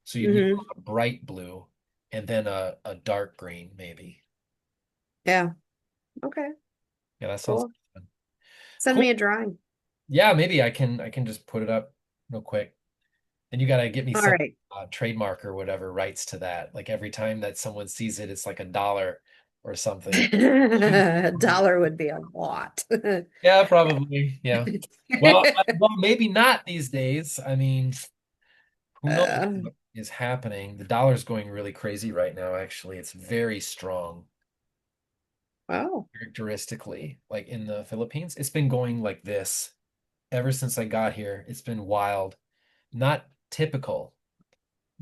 So you'd need Hmm. a bright blue and then a dark green, maybe. Yeah. Okay. Yeah, that sounds Cool. fun. Send Cool. me a drawing. Yeah, maybe I can just put it up real quick. And you gotta get me All some right. trademark or whatever rights to that. Like every time that someone sees it, it's like $1 or something. A dollar would be a lot. Yeah, probably. Yeah. Well, maybe not these days. I mean, who knows Uh, what is happening? The dollar's going really crazy right now, actually. It's very strong, wow. characteristically. Like in the Philippines, it's been going like this ever since I got here. It's been wild. Not typical,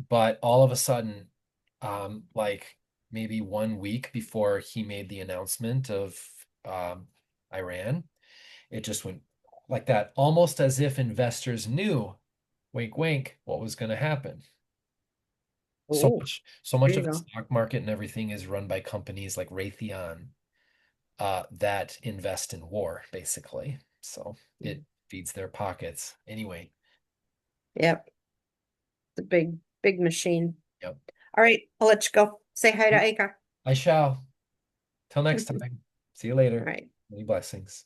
but all of a sudden, like maybe 1 week before he made the announcement of um Iran, it just went. like that, almost as if investors knew, wink, wink, what was going to happen. Oh, So there much you of the go. stock market and everything is run by companies like Raytheon that invest in war, basically. So it feeds their pockets. Anyway, Yep. The big, big machine. yep. All right, I'll let you go. Say hi to Aika. I shall. Till next time. See you All later. right. Many blessings.